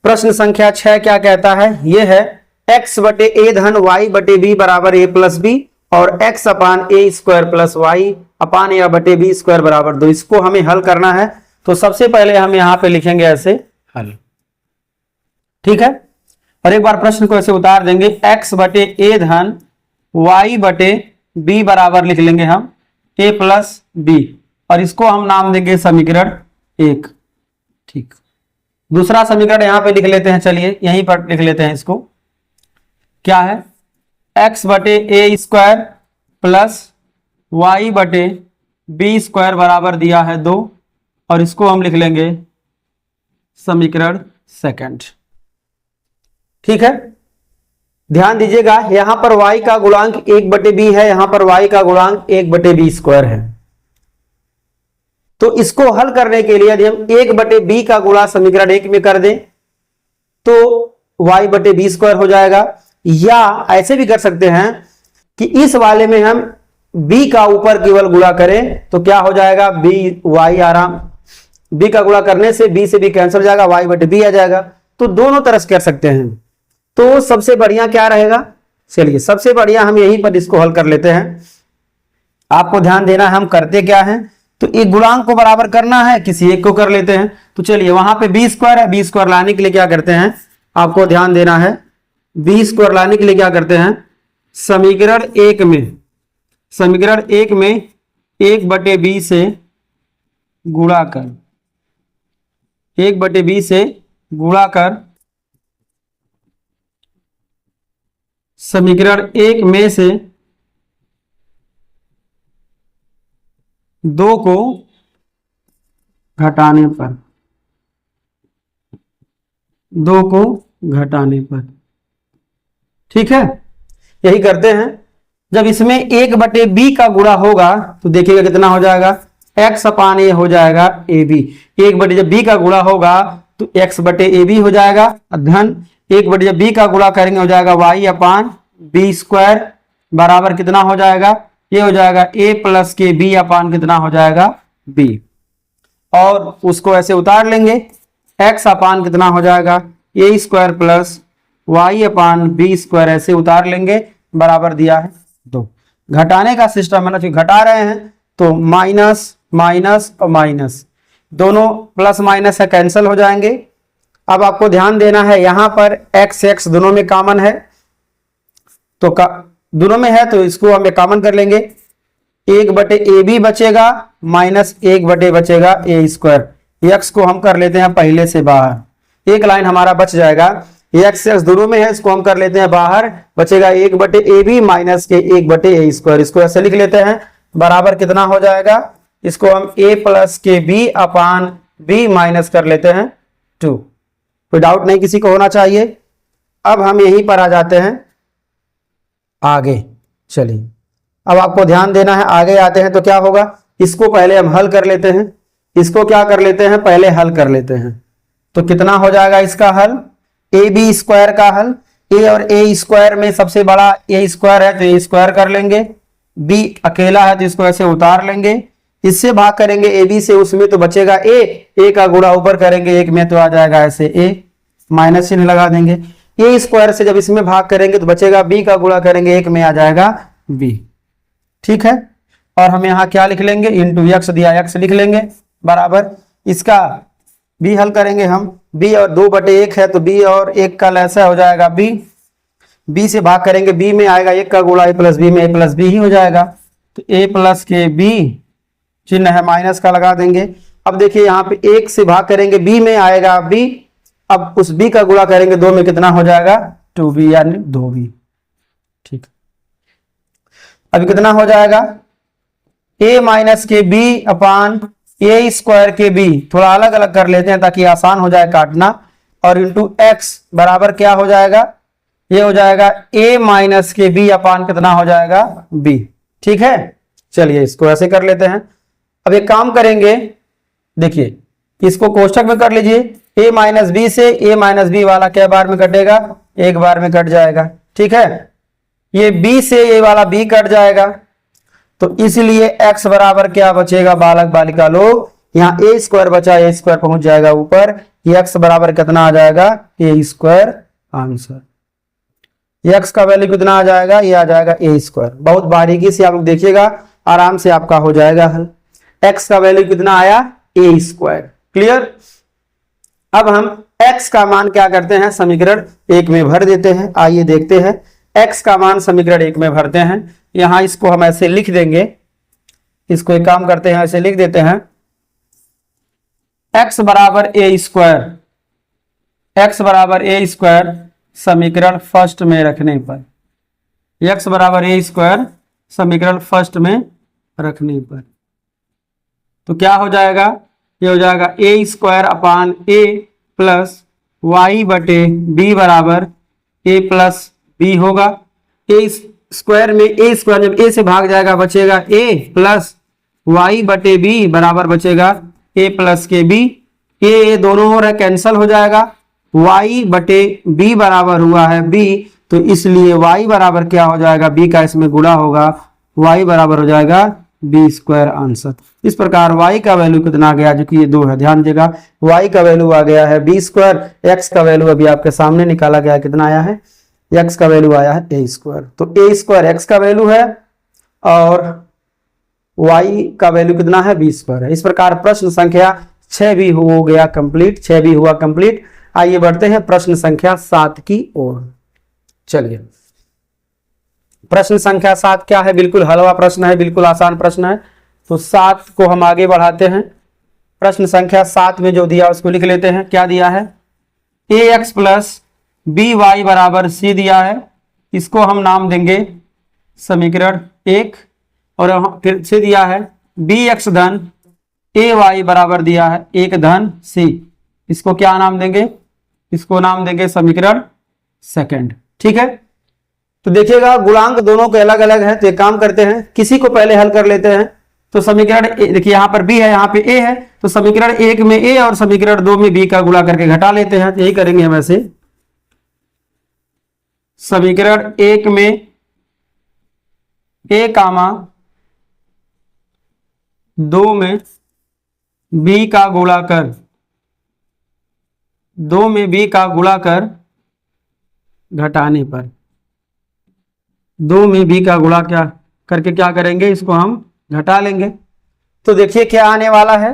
प्रश्न संख्या 6 क्या कहता है, यह है x बटे a धन y बटे b बराबर a प्लस बी और x अपान ए स्क्वायर प्लस वाई अपान ए बटे बी स्क्वायर बराबर 2। इसको हमें हल करना है, तो सबसे पहले हम यहां पे लिखेंगे ऐसे हल, ठीक है। और एक बार प्रश्न को ऐसे उतार देंगे, x बटे ए धन y बटे b बराबर लिख लेंगे हम a प्लस बी, और इसको हम नाम देंगे समीकरण 1, ठीक। दूसरा समीकरण यहां पे लिख लेते हैं, चलिए यहीं पर लिख लेते हैं इसको। क्या है, x बटे ए स्क्वायर प्लस वाई बटे बी स्क्वायर बराबर दिया है 2, और इसको हम लिख लेंगे समीकरण 2, ठीक है। ध्यान दीजिएगा, यहां पर y का गुणांक 1 बटे बी है, यहां पर y का गुणांक 1 बटे बी स्क्वायर है। तो इसको हल करने के लिए यदि हम 1 बटे बी का गुणा समीकरण 1 में कर दें तो y बटे बी स्क्वायर हो जाएगा, या ऐसे भी कर सकते हैं कि इस वाले में हम b का ऊपर केवल गुणा करें तो क्या हो जाएगा, b y आराम, b का गुणा करने से b से b कैंसिल हो जाएगा, y बटे b आ जाएगा। तो दोनों तरह से कर सकते हैं। तो सबसे बढ़िया क्या रहेगा, चलिए सबसे बढ़िया हम यहीं पर इसको हल कर लेते हैं। आपको ध्यान देना है हम करते क्या हैं, तो एक गुणांक को बराबर करना है, किसी एक को कर लेते हैं। तो चलिए वहां पे बी स्क्वायर है, बी स्क्वायर लाने के लिए क्या करते हैं, आपको ध्यान देना है, बी स्क्वायर लाने के लिए क्या करते हैं, समीकरण 1 में 1 बटे बी से गुणा कर, 1 बटे बी से गुणा कर समीकरण 1 में से 2 को घटाने पर, 2 को घटाने पर, ठीक है। यही करते हैं। जब इसमें 1 बटे बी का गुणा होगा तो देखिएगा कितना हो जाएगा, x अपान ए हो जाएगा ए बी। 1 बटे जब b का गुणा होगा तो x बटे ए बी हो जाएगा, धन 1 बटे जब b का गुणा करेंगे हो जाएगा y अपान बी स्क्वायर बराबर कितना हो जाएगा, ये हो जाएगा a प्लस के बी अपान कितना हो जाएगा b, और उसको ऐसे उतार लेंगे, x अपान कितना हो जाएगा a square plus y upon b square, ऐसे उतार लेंगे, बराबर दिया है 2। घटाने का सिस्टम है ना, जो घटा रहे हैं तो माइनस माइनस और माइनस दोनों प्लस माइनस है, कैंसिल हो जाएंगे। अब आपको ध्यान देना है, यहां पर x x दोनों में कॉमन है, तो दोनों में है तो इसको हम कॉमन कर लेंगे। 1 बटे ए बी बचेगा माइनस 1 बटे बचेगा ए स्क्वायर। एक्स को हम कर लेते हैं पहले से बाहर, एक लाइन हमारा बच जाएगा। एक्स एक्स दोनों में है, इसको हम कर लेते हैं बाहर, बचेगा 1 बटे ए बी माइनस के 1 बटे ए स्क्वायर। इसको ऐसे लिख लेते हैं, बराबर कितना हो जाएगा, इसको हम a प्लस के बी अपान बी माइनस कर लेते हैं 2। कोई डाउट नहीं किसी को होना चाहिए। अब हम यहीं पर आ जाते हैं आगे। चलिए अब आपको ध्यान देना है, आगे आते हैं तो क्या होगा, इसको पहले हम हल कर लेते हैं। इसको क्या कर लेते हैं, पहले हल कर लेते हैं। तो कितना हो जाएगा इसका हल, ए बी स्क्वायर का हल। ए और ए स्क्वायर में सबसे बड़ा ए स्क्वायर है तो ए स्क्वायर कर लेंगे, बी अकेला है तो इसको ऐसे उतार लेंगे, इससे भाग करेंगे ए बी से, उसमें तो बचेगा ए का गुणा ऊपर करेंगे 1 में तो आ जाएगा ऐसे ए, माइनस चिन्ह लगा देंगे। ए स्क्वायर से जब इसमें भाग करेंगे तो बचेगा बी का गुणा करेंगे 1 में आ जाएगा बी, ठीक है। और हम यहाँ क्या लिख लेंगे, इंटू एक्स दिया एक्स लिख लेंगे, बराबर इसका बी हल करेंगे हम, बी और 2 बटे 1 है तो बी और 1 का ऐसा हो जाएगा बी, बी से भाग करेंगे बी में आएगा 1 का गुणा ए प्लस बी में, ए प्लस बी ही हो जाएगा। तो ए प्लस के बी चिन्ह है माइनस का लगा देंगे। अब देखिए यहाँ पे 1 से भाग करेंगे बी में आएगा बी, अब उस बी का गुणा करेंगे 2 में कितना हो जाएगा 2b यानी 2b, ठीक। अब कितना हो जाएगा a माइनस के बी अपान ए स्क्वायर के बी, थोड़ा अलग अलग कर लेते हैं ताकि आसान हो जाए काटना, और इंटू एक्स बराबर क्या हो जाएगा, ये हो जाएगा a माइनस के बी अपान कितना हो जाएगा b, ठीक है। चलिए इसको ऐसे कर लेते हैं। अब एक काम करेंगे, देखिए इसको कोष्ठक में कर लीजिए, a माइनस बी से a माइनस बी वाला क्या बार में कटेगा, एक बार में कट जाएगा, ठीक है। ये b से ये वाला b कट जाएगा, तो इसलिए x बराबर क्या बचेगा, बालक बालिका लोग, यहाँ a स्क्वायर बचा, a स्क्वायर पहुंच जाएगा ऊपर, ये x बराबर कितना आ जाएगा a स्क्वायर आंसर। x का वैल्यू कितना आ जाएगा, ये आ जाएगा ए स्क्वायर। बहुत बारीकी से आप लोग देखिएगा, आराम से आपका हो जाएगा हल। x का वैल्यू कितना आया, ए स्क्वायर। क्लियर। अब हम x का मान क्या करते हैं, समीकरण 1 में भर देते हैं। आइए देखते हैं, x का मान समीकरण 1 में भरते हैं। यहां इसको हम ऐसे लिख देंगे, इसको एक काम करते हैं, ऐसे लिख देते हैं, x बराबर ए स्क्वायर, x बराबर ए स्क्वायर समीकरण फर्स्ट में रखने पर, x बराबर ए स्क्वायर समीकरण फर्स्ट में रखने पर तो क्या हो जाएगा, ये हो जाएगा ए स्क्वायर अपान ए प्लस वाई बटे बी बराबर ए प्लस बी होगा। ए स्क्वायर में ए स्क्वायर जब ए से भाग जाएगा बचेगा ए प्लस वाई बटे बी बराबर बचेगा ए प्लस के बी। ये दोनों हो रहा है कैंसल हो जाएगा, y बटे b बराबर हुआ है b, तो इसलिए y बराबर क्या हो जाएगा, b का इसमें गुणा होगा, y बराबर हो जाएगा b स्क्वायर आंसर। इस प्रकार y का वैल्यू कितना आ गया, जो कि ये 2 है, ध्यान दीजिएगा, y का वैल्यू आ गया है b स्क्वायर, x का वैल्यू अभी आपके सामने निकाला गया, कितना आया है, x का वैल्यू आया है a स्क्वायर। तो a स्क्वायर x का वैल्यू है और y का वैल्यू कितना है, b स्क्वायर है। इस प्रकार प्रश्न संख्या 6 भी हो गया कंप्लीट, 6 भी हुआ कंप्लीट। आइए बढ़ते हैं प्रश्न संख्या 7 की ओर। चलिए, प्रश्न संख्या 7 क्या है, बिल्कुल हलवा प्रश्न है, बिल्कुल आसान प्रश्न है। तो 7 को हम आगे बढ़ाते हैं। प्रश्न संख्या 7 में जो दिया उसको लिख लेते हैं। क्या दिया है, ax प्लस बी वाई बराबर c दिया है, इसको हम नाम देंगे समीकरण 1। और फिर से दिया है bx धन ए वाई बराबर दिया है 1 धन c, इसको क्या नाम देंगे, इसको नाम देंगे समीकरण 2। ठीक है। तो देखिएगा गुणांक दोनों के अलग अलग है, तो एक काम करते हैं, किसी को पहले हल कर लेते हैं। तो समीकरण देखिए यहाँ पर b है, यहाँ पे a है, तो समीकरण 1 में a और समीकरण 2 में b का गुणा करके घटा लेते हैं। तो यही करेंगे हम ऐसे, समीकरण 1 में a कामा 2 में b का गुणा कर, 2 में b का गुणा कर घटाने पर, 2 में b का गुणा क्या करके क्या करेंगे, इसको हम घटा लेंगे। तो देखिए क्या आने वाला है,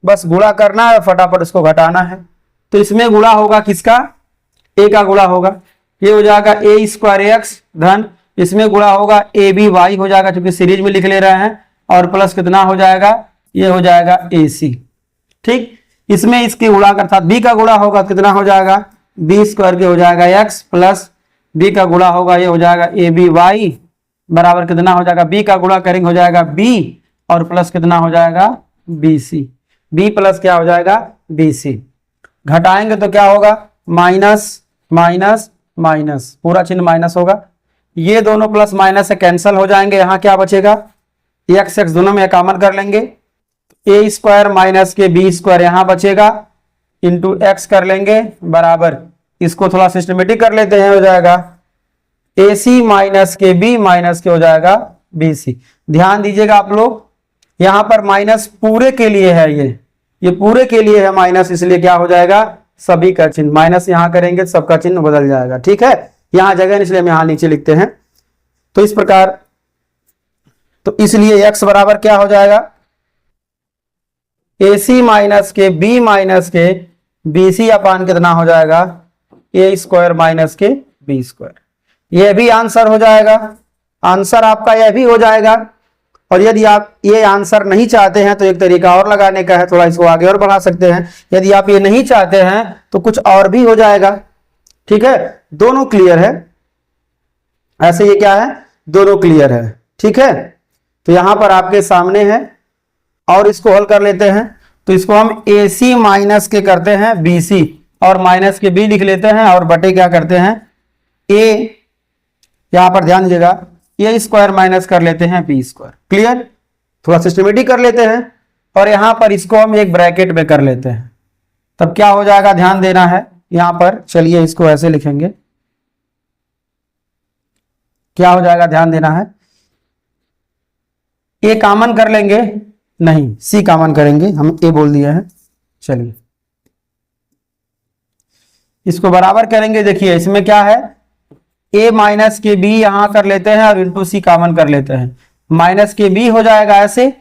बस गुणा करना है, फटाफट इसको घटाना है। तो इसमें गुणा होगा किसका, a का गुणा होगा, ये हो जाएगा ए स्क्वायर एक्स धन, इसमें गुणा होगा ए बी वाई हो जाएगा, क्योंकि सीरीज में लिख ले रहे हैं, और प्लस कितना हो जाएगा, ये हो जाएगा ए सी। ठीक, इसमें इसके गुणा अर्थात b का गुणा होगा, कितना हो जाएगा, बी स्क्वायर के हो जाएगा x प्लस b का गुणा होगा, ये हो जाएगा ए बी वाई बराबर कितना हो जाएगा, b का गुणा करेंगे हो जाएगा b, और प्लस कितना हो जाएगा बी सी, b प्लस क्या हो जाएगा बी सी। घटाएंगे तो क्या होगा, माइनस माइनस माइनस, पूरा चिन्ह माइनस होगा, ये दोनों प्लस माइनस से कैंसिल हो जाएंगे, यहाँ क्या बचेगा, एक्स एक्स दोनों में कॉमन कर लेंगे, ए स्क्वायर माइनस के बी स्क्वायर यहाँ बचेगा, इंटू एक्स कर लेंगे बराबर, इसको थोड़ा सिस्टमेटिक कर लेते हैं, हो जाएगा ए सी माइनस के बी माइनस के हो जाएगा बी सी। ध्यान दीजिएगा आप लोग, यहाँ पर माइनस पूरे के लिए है, ये पूरे के लिए है माइनस, इसलिए क्या हो जाएगा, सभी का चिन्ह माइनस यहाँ करेंगे, सबका चिन्ह बदल जाएगा। ठीक है, यहाँ जगह इसलिए हम यहाँ नीचे लिखते हैं। तो इस प्रकार, तो इसलिए x बराबर क्या हो जाएगा, ए सी माइनस के बी माइनस के बी सी अपान कितना हो जाएगा, ए स्क्वायर माइनस के बी स्क्वायर। यह भी आंसर हो जाएगा, आंसर आपका यह भी हो जाएगा। और यदि आप ये आंसर नहीं चाहते हैं तो एक तरीका और लगाने का है, थोड़ा इसको आगे और बढ़ा सकते हैं। यदि आप ये नहीं चाहते हैं तो कुछ और भी हो जाएगा। ठीक है, दोनों क्लियर है, ऐसे ये क्या है, दोनों क्लियर है। ठीक है, तो यहां पर आपके सामने है, और इसको हल कर लेते हैं। तो इसको हम ए सी माइनस के करते हैं बी सी, और माइनस के बी लिख लेते हैं, और बटे क्या करते हैं ए, यहां पर ध्यान दीजिएगा, ए स्क्वायर माइनस कर लेते हैं बी स्क्वायर। क्लियर, थोड़ा सिस्टमेटिक कर लेते हैं, और यहां पर इसको हम एक ब्रैकेट में कर लेते हैं, तब क्या हो जाएगा, ध्यान देना है यहां पर। चलिए इसको ऐसे लिखेंगे, क्या हो जाएगा, ध्यान देना है, ए कॉमन कर लेंगे, नहीं सी कॉमन करेंगे, हम ए बोल दिया है। चलिए इसको बराबर करेंगे, देखिए इसमें क्या है, ए माइनस के बी यहां कर लेते हैं और इंटू सी कॉमन कर लेते हैं, माइनस के बी हो जाएगा ऐसे,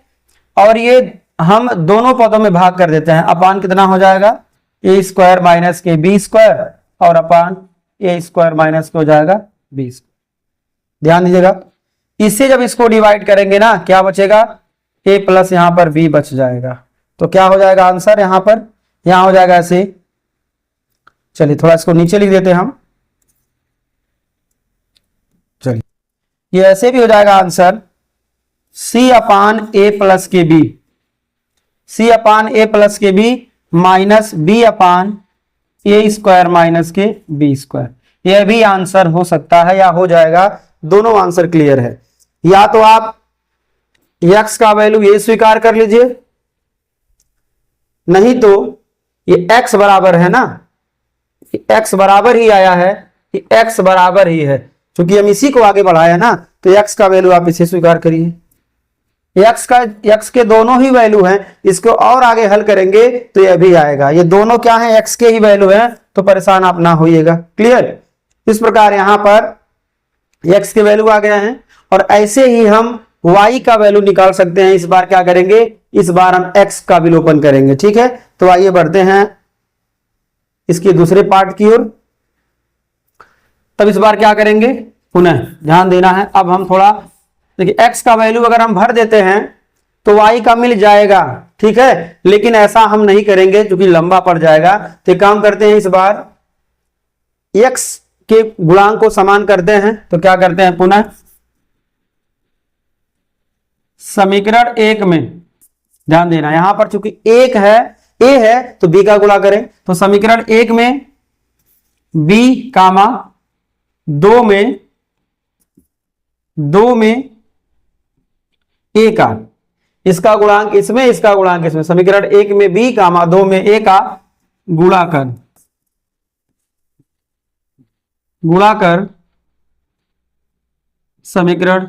और ये हम दोनों पदों में भाग कर देते हैं, अपान कितना हो जाएगा ए स्क्वायर माइनस के बी स्क्वायर और अपान ए स्क्वायर माइनस के हो जाएगा बी स्क्वायर। ध्यान दीजिएगा, इससे जब इसको डिवाइड करेंगे ना क्या बचेगा, ए प्लस यहां पर बी बच जाएगा। तो क्या हो जाएगा आंसर यहां पर, यहां हो जाएगा ऐसे, चलिए थोड़ा इसको नीचे लिख देते हैं हम, चलिए ये ऐसे भी हो जाएगा आंसर सी अपान ए प्लस के बी, सी अपान ए प्लस के बी माइनस बी अपान ए स्क्वायर माइनस के बी स्क्वायर। यह भी आंसर हो सकता है या हो जाएगा, दोनों आंसर क्लियर है। या तो आप x का वैल्यू ये स्वीकार कर लीजिए, नहीं तो ये x बराबर है ना, x बराबर ही आया है, ये x बराबर ही है, क्योंकि हम इसी को आगे बढ़ाया ना, तो x का वैल्यू आप इसे स्वीकार करिए। x के दोनों ही वैल्यू हैं, इसको और आगे हल करेंगे तो यह भी आएगा, ये दोनों क्या हैं, x के ही वैल्यू हैं, तो परेशान आप ना होइएगा। क्लियर, इस प्रकार यहां पर x के वैल्यू आ गए हैं, और ऐसे ही हम y का वैल्यू निकाल सकते हैं। इस बार क्या करेंगे, इस बार हम x का विलोपन करेंगे। ठीक है, तो आइए बढ़ते हैं इसके दूसरे पार्ट की ओर। तब इस बार क्या करेंगे, पुनः ध्यान देना है। अब हम थोड़ा देखिए, x का वैल्यू अगर हम भर देते हैं तो y का मिल जाएगा, ठीक है, लेकिन ऐसा हम नहीं करेंगे क्योंकि लंबा पड़ जाएगा। तो काम करते हैं, इस बार x के गुणांक को समान करते हैं। तो क्या करते हैं, पुनः समीकरण एक में ध्यान देना, यहां पर चूंकि एक है, a है तो b का गुणा करें। तो समीकरण एक में b कामा दो में a का, इसका गुणांक इसमें, इसका गुणांक इसमें, समीकरण एक में b कामा दो में a का गुणा कर समीकरण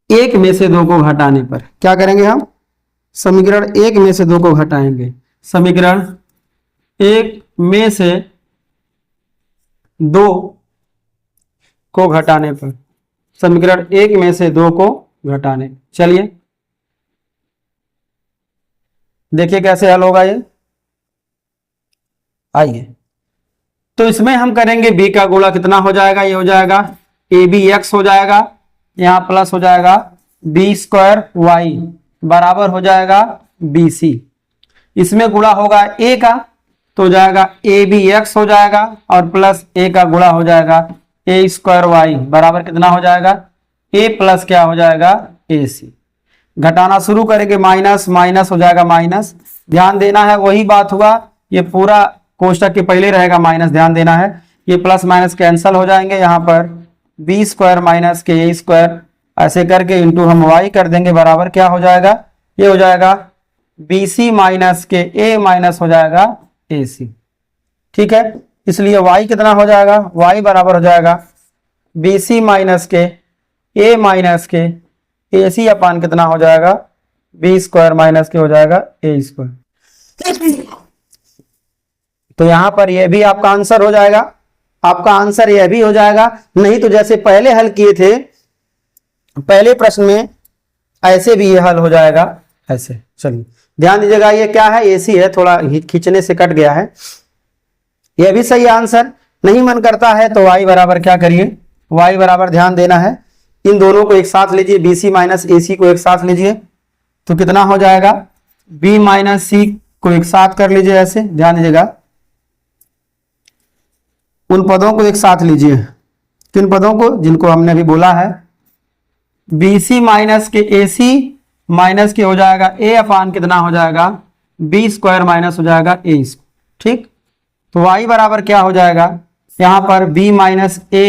एक में से दो को घटाने पर क्या करेंगे हम, समीकरण एक में से दो को घटाएंगे, समीकरण एक में से दो को घटाने पर, समीकरण एक में से दो को घटाने। चलिए देखिए कैसे हल होगा ये, आइए। तो इसमें हम करेंगे b का गुणा कितना हो जाएगा, ये हो जाएगा abx हो जाएगा, यहां प्लस हो जाएगा बी स्क्वायर वाई बराबर हो जाएगा bc, इसमें गुणा होगा a का तो हो जाएगा abx हो जाएगा, और प्लस a का गुणा हो जाएगा a स्क्वायर वाई बराबर कितना हो जाएगा, a प्लस क्या हो जाएगा ac। घटाना शुरू करेंगे, माइनस माइनस हो जाएगा माइनस, ध्यान देना है वही बात हुआ, ये पूरा कोष्टक के पहले रहेगा माइनस, ध्यान देना है, ये प्लस माइनस कैंसल हो जाएंगे, यहाँ पर बी स्क्वायर माइनस के ए स्क्वायर ऐसे करके इंटू हम वाई कर देंगे, बराबर क्या हो जाएगा, ये हो जाएगा बी सी माइनस के ए माइनस हो जाएगा ए सी। ठीक है, इसलिए वाई कितना हो जाएगा, वाई बराबर हो जाएगा बी सी माइनस के ए माइनस के ए सी अपान कितना हो जाएगा, बी स्क्वायर माइनस के हो जाएगा ए स्क्वायर। तो यहां पर यह भी आपका आंसर हो जाएगा, आपका आंसर यह भी हो जाएगा। नहीं तो जैसे पहले हल किए थे, पहले प्रश्न में ऐसे भी ये हल हो जाएगा ऐसे। चलिए ध्यान दीजिएगा, ये क्या है, एसी है, थोड़ा खींचने से कट गया है, यह भी सही आंसर। नहीं मन करता है तो y बराबर क्या करिए, y बराबर ध्यान देना है, इन दोनों को एक साथ लीजिए, BC माइनस AC को एक साथ लीजिए, तो कितना हो जाएगा, B माइनस C को एक साथ कर लीजिए ऐसे, ध्यान दीजिएगा, उन पदों को एक साथ लीजिए, किन पदों को, जिनको हमने अभी बोला है, BC माइनस के AC माइनस के हो जाएगा A अपान कितना हो जाएगा, B स्क्वायर माइनस हो जाएगा A स्क्वायर। ठीक, तो y बराबर क्या हो जाएगा, यहां पर B माइनस A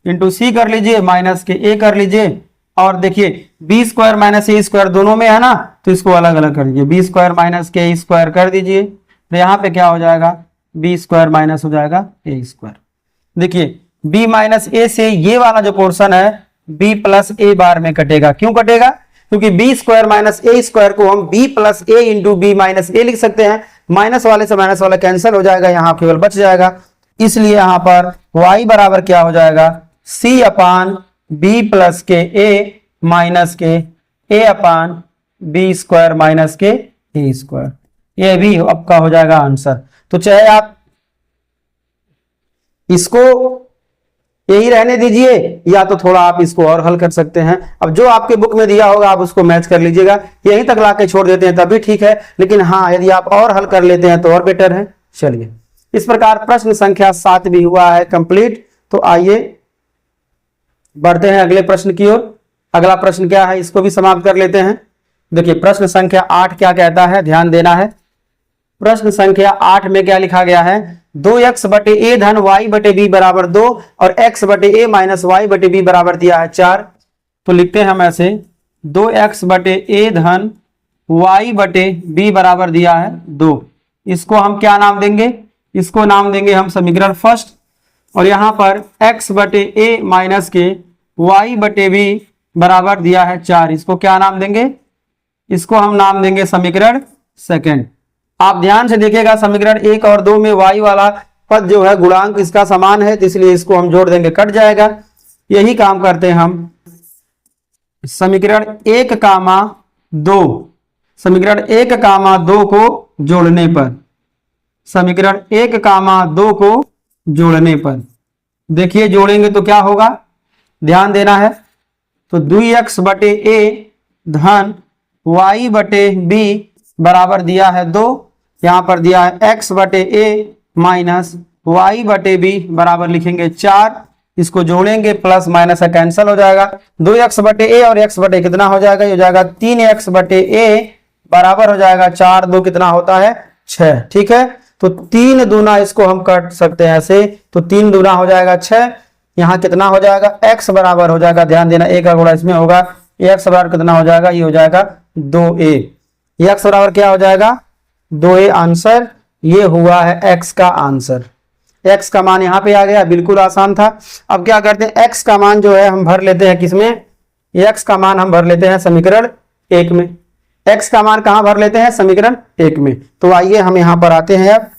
इंटू सी कर लीजिए, माइनस के A कर लीजिए, और देखिए B square minus A square दोनों में है ना, तो इसको अलग अलग कर लीजिए, B स्क्वायर माइनस के A स्क्वायर कर दीजिए, तो यहाँ पे क्या हो जाएगा, B स्क्वायर माइनस हो जाएगा A स्क्वायर। देखिए B माइनस A से ये वाला जो पोर्शन है B प्लस A बार में कटेगा, क्यों कटेगा, क्योंकि बी स्क्वायर माइनस ए स्क्वायर को हम बी प्लस ए इंटू बी माइनस ए लिख सकते हैं। माइनस वाले से माइनस वाला कैंसिल हो जाएगा, यहां केवल बच जाएगा। इसलिए यहां पर y बराबर क्या हो जाएगा, c अपान बी प्लस के ए माइनस के ए अपान बी स्क्वायर माइनस के ए स्क्वायर। ये भी आपका हो जाएगा आंसर। तो चाहे आप इसको यही रहने दीजिए या तो थोड़ा आप इसको और हल कर सकते हैं। अब जो आपके बुक में दिया होगा आप उसको मैच कर लीजिएगा, यहीं तक लाके छोड़ देते हैं तब भी ठीक है, लेकिन हाँ यदि आप और हल कर लेते हैं तो और बेटर है। चलिए, इस प्रकार प्रश्न संख्या 7 भी हुआ है कंप्लीट। तो आइए बढ़ते हैं अगले प्रश्न की ओर। अगला प्रश्न क्या है, इसको भी समाप्त कर लेते हैं। देखिए प्रश्न संख्या 8 क्या कहता है, ध्यान देना है। प्रश्न संख्या 8 में क्या लिखा गया है, 2x बटे ए धन y बटे बी बराबर 2 और x बटे ए माइनस वाई बटे बी बराबर दिया है 4। तो लिखते हैं हम ऐसे, 2x बटे ए धन y बटे बी बराबर दिया है 2। इसको हम क्या नाम देंगे, इसको नाम देंगे हम समीकरण फर्स्ट। और यहां पर x बटे ए माइनस के y बटे बी बराबर दिया है 4, इसको क्या नाम देंगे, इसको हम नाम देंगे समीकरण सेकंड। आप ध्यान से देखिएगा समीकरण 1 और 2 में y वाला पद जो है गुणांक इसका समान है, तो इसलिए इसको हम जोड़ देंगे, कट जाएगा। यही काम करते हैं हम समीकरण 1 कामा 2, समीकरण 1 कामा 2 को जोड़ने पर, समीकरण 1 कामा 2 को जोड़ने पर देखिए जोड़ेंगे तो क्या होगा, ध्यान देना है। तो 2x बटे ए धन y बटे बी बराबर दिया है 2, यहां पर दिया है x बटे ए माइनस वाई बटे बी बराबर लिखेंगे 4। इसको जोड़ेंगे, प्लस माइनस का कैंसिल हो जाएगा। 2x बटे ए और x बटे कितना हो जाएगा, ये हो जाएगा 3x बटे ए बराबर हो जाएगा 4, 2 कितना होता है 6। ठीक है, तो 3 दूना इसको हम काट सकते हैं ऐसे, तो 3 दूना हो जाएगा 6। यहाँ कितना हो जाएगा, x बराबर हो जाएगा, ध्यान देना a का गुणा इसमें होगा, x बराबर कितना हो जाएगा, ये हो जाएगा 2a। x बराबर क्या हो जाएगा 2a आंसर। ये हुआ है x का आंसर। x का मान यहाँ पे आ गया, बिल्कुल आसान था। अब क्या करते हैं, x का मान जो है हम भर लेते हैं किसमें, x का मान हम भर लेते हैं समीकरण 1 में। x का मान कहां भर लेते हैं, समीकरण 1 में। तो आइए हम यहां पर आते हैं। अब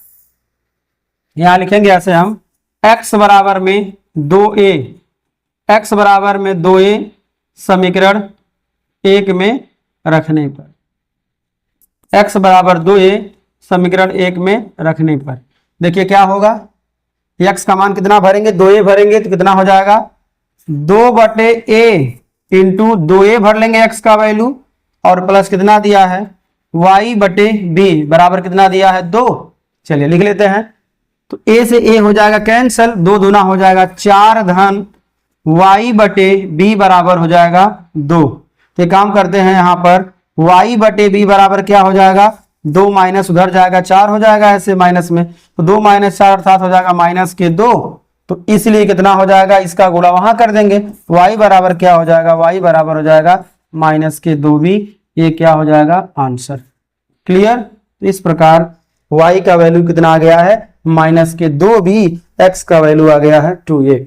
यहां लिखेंगे ऐसे हम, x बराबर में 2a, x बराबर में 2a समीकरण 1 में रखने पर, x बराबर 2a समीकरण 1 में रखने पर देखिए क्या होगा, x का मान कितना भरेंगे, 2a भरेंगे तो कितना हो जाएगा 2 बटे a इंटू 2a भर लेंगे x का वैल्यू, और प्लस कितना दिया है y बटे b बराबर कितना दिया है 2। चलिए लिख लेते हैं, तो a से a हो जाएगा कैंसल, 2 दूना हो जाएगा 4 धन y बटे b बराबर हो जाएगा 2। तो काम करते हैं यहाँ पर y बटे b बराबर क्या हो जाएगा, 2 माइनस उधर जाएगा 4 हो जाएगा ऐसे माइनस में, तो 2 माइनस 4 अर्थात हो जाएगा माइनस के 2। तो इसलिए कितना हो जाएगा, इसका गुणा वहां कर देंगे, y बराबर क्या हो जाएगा, y बराबर हो जाएगा माइनस के 2b। ये क्या हो जाएगा आंसर। क्लियर। तो इस प्रकार y का वैल्यू कितना आ गया है, माइनस के 2b, x का वैल्यू आ गया है 2a।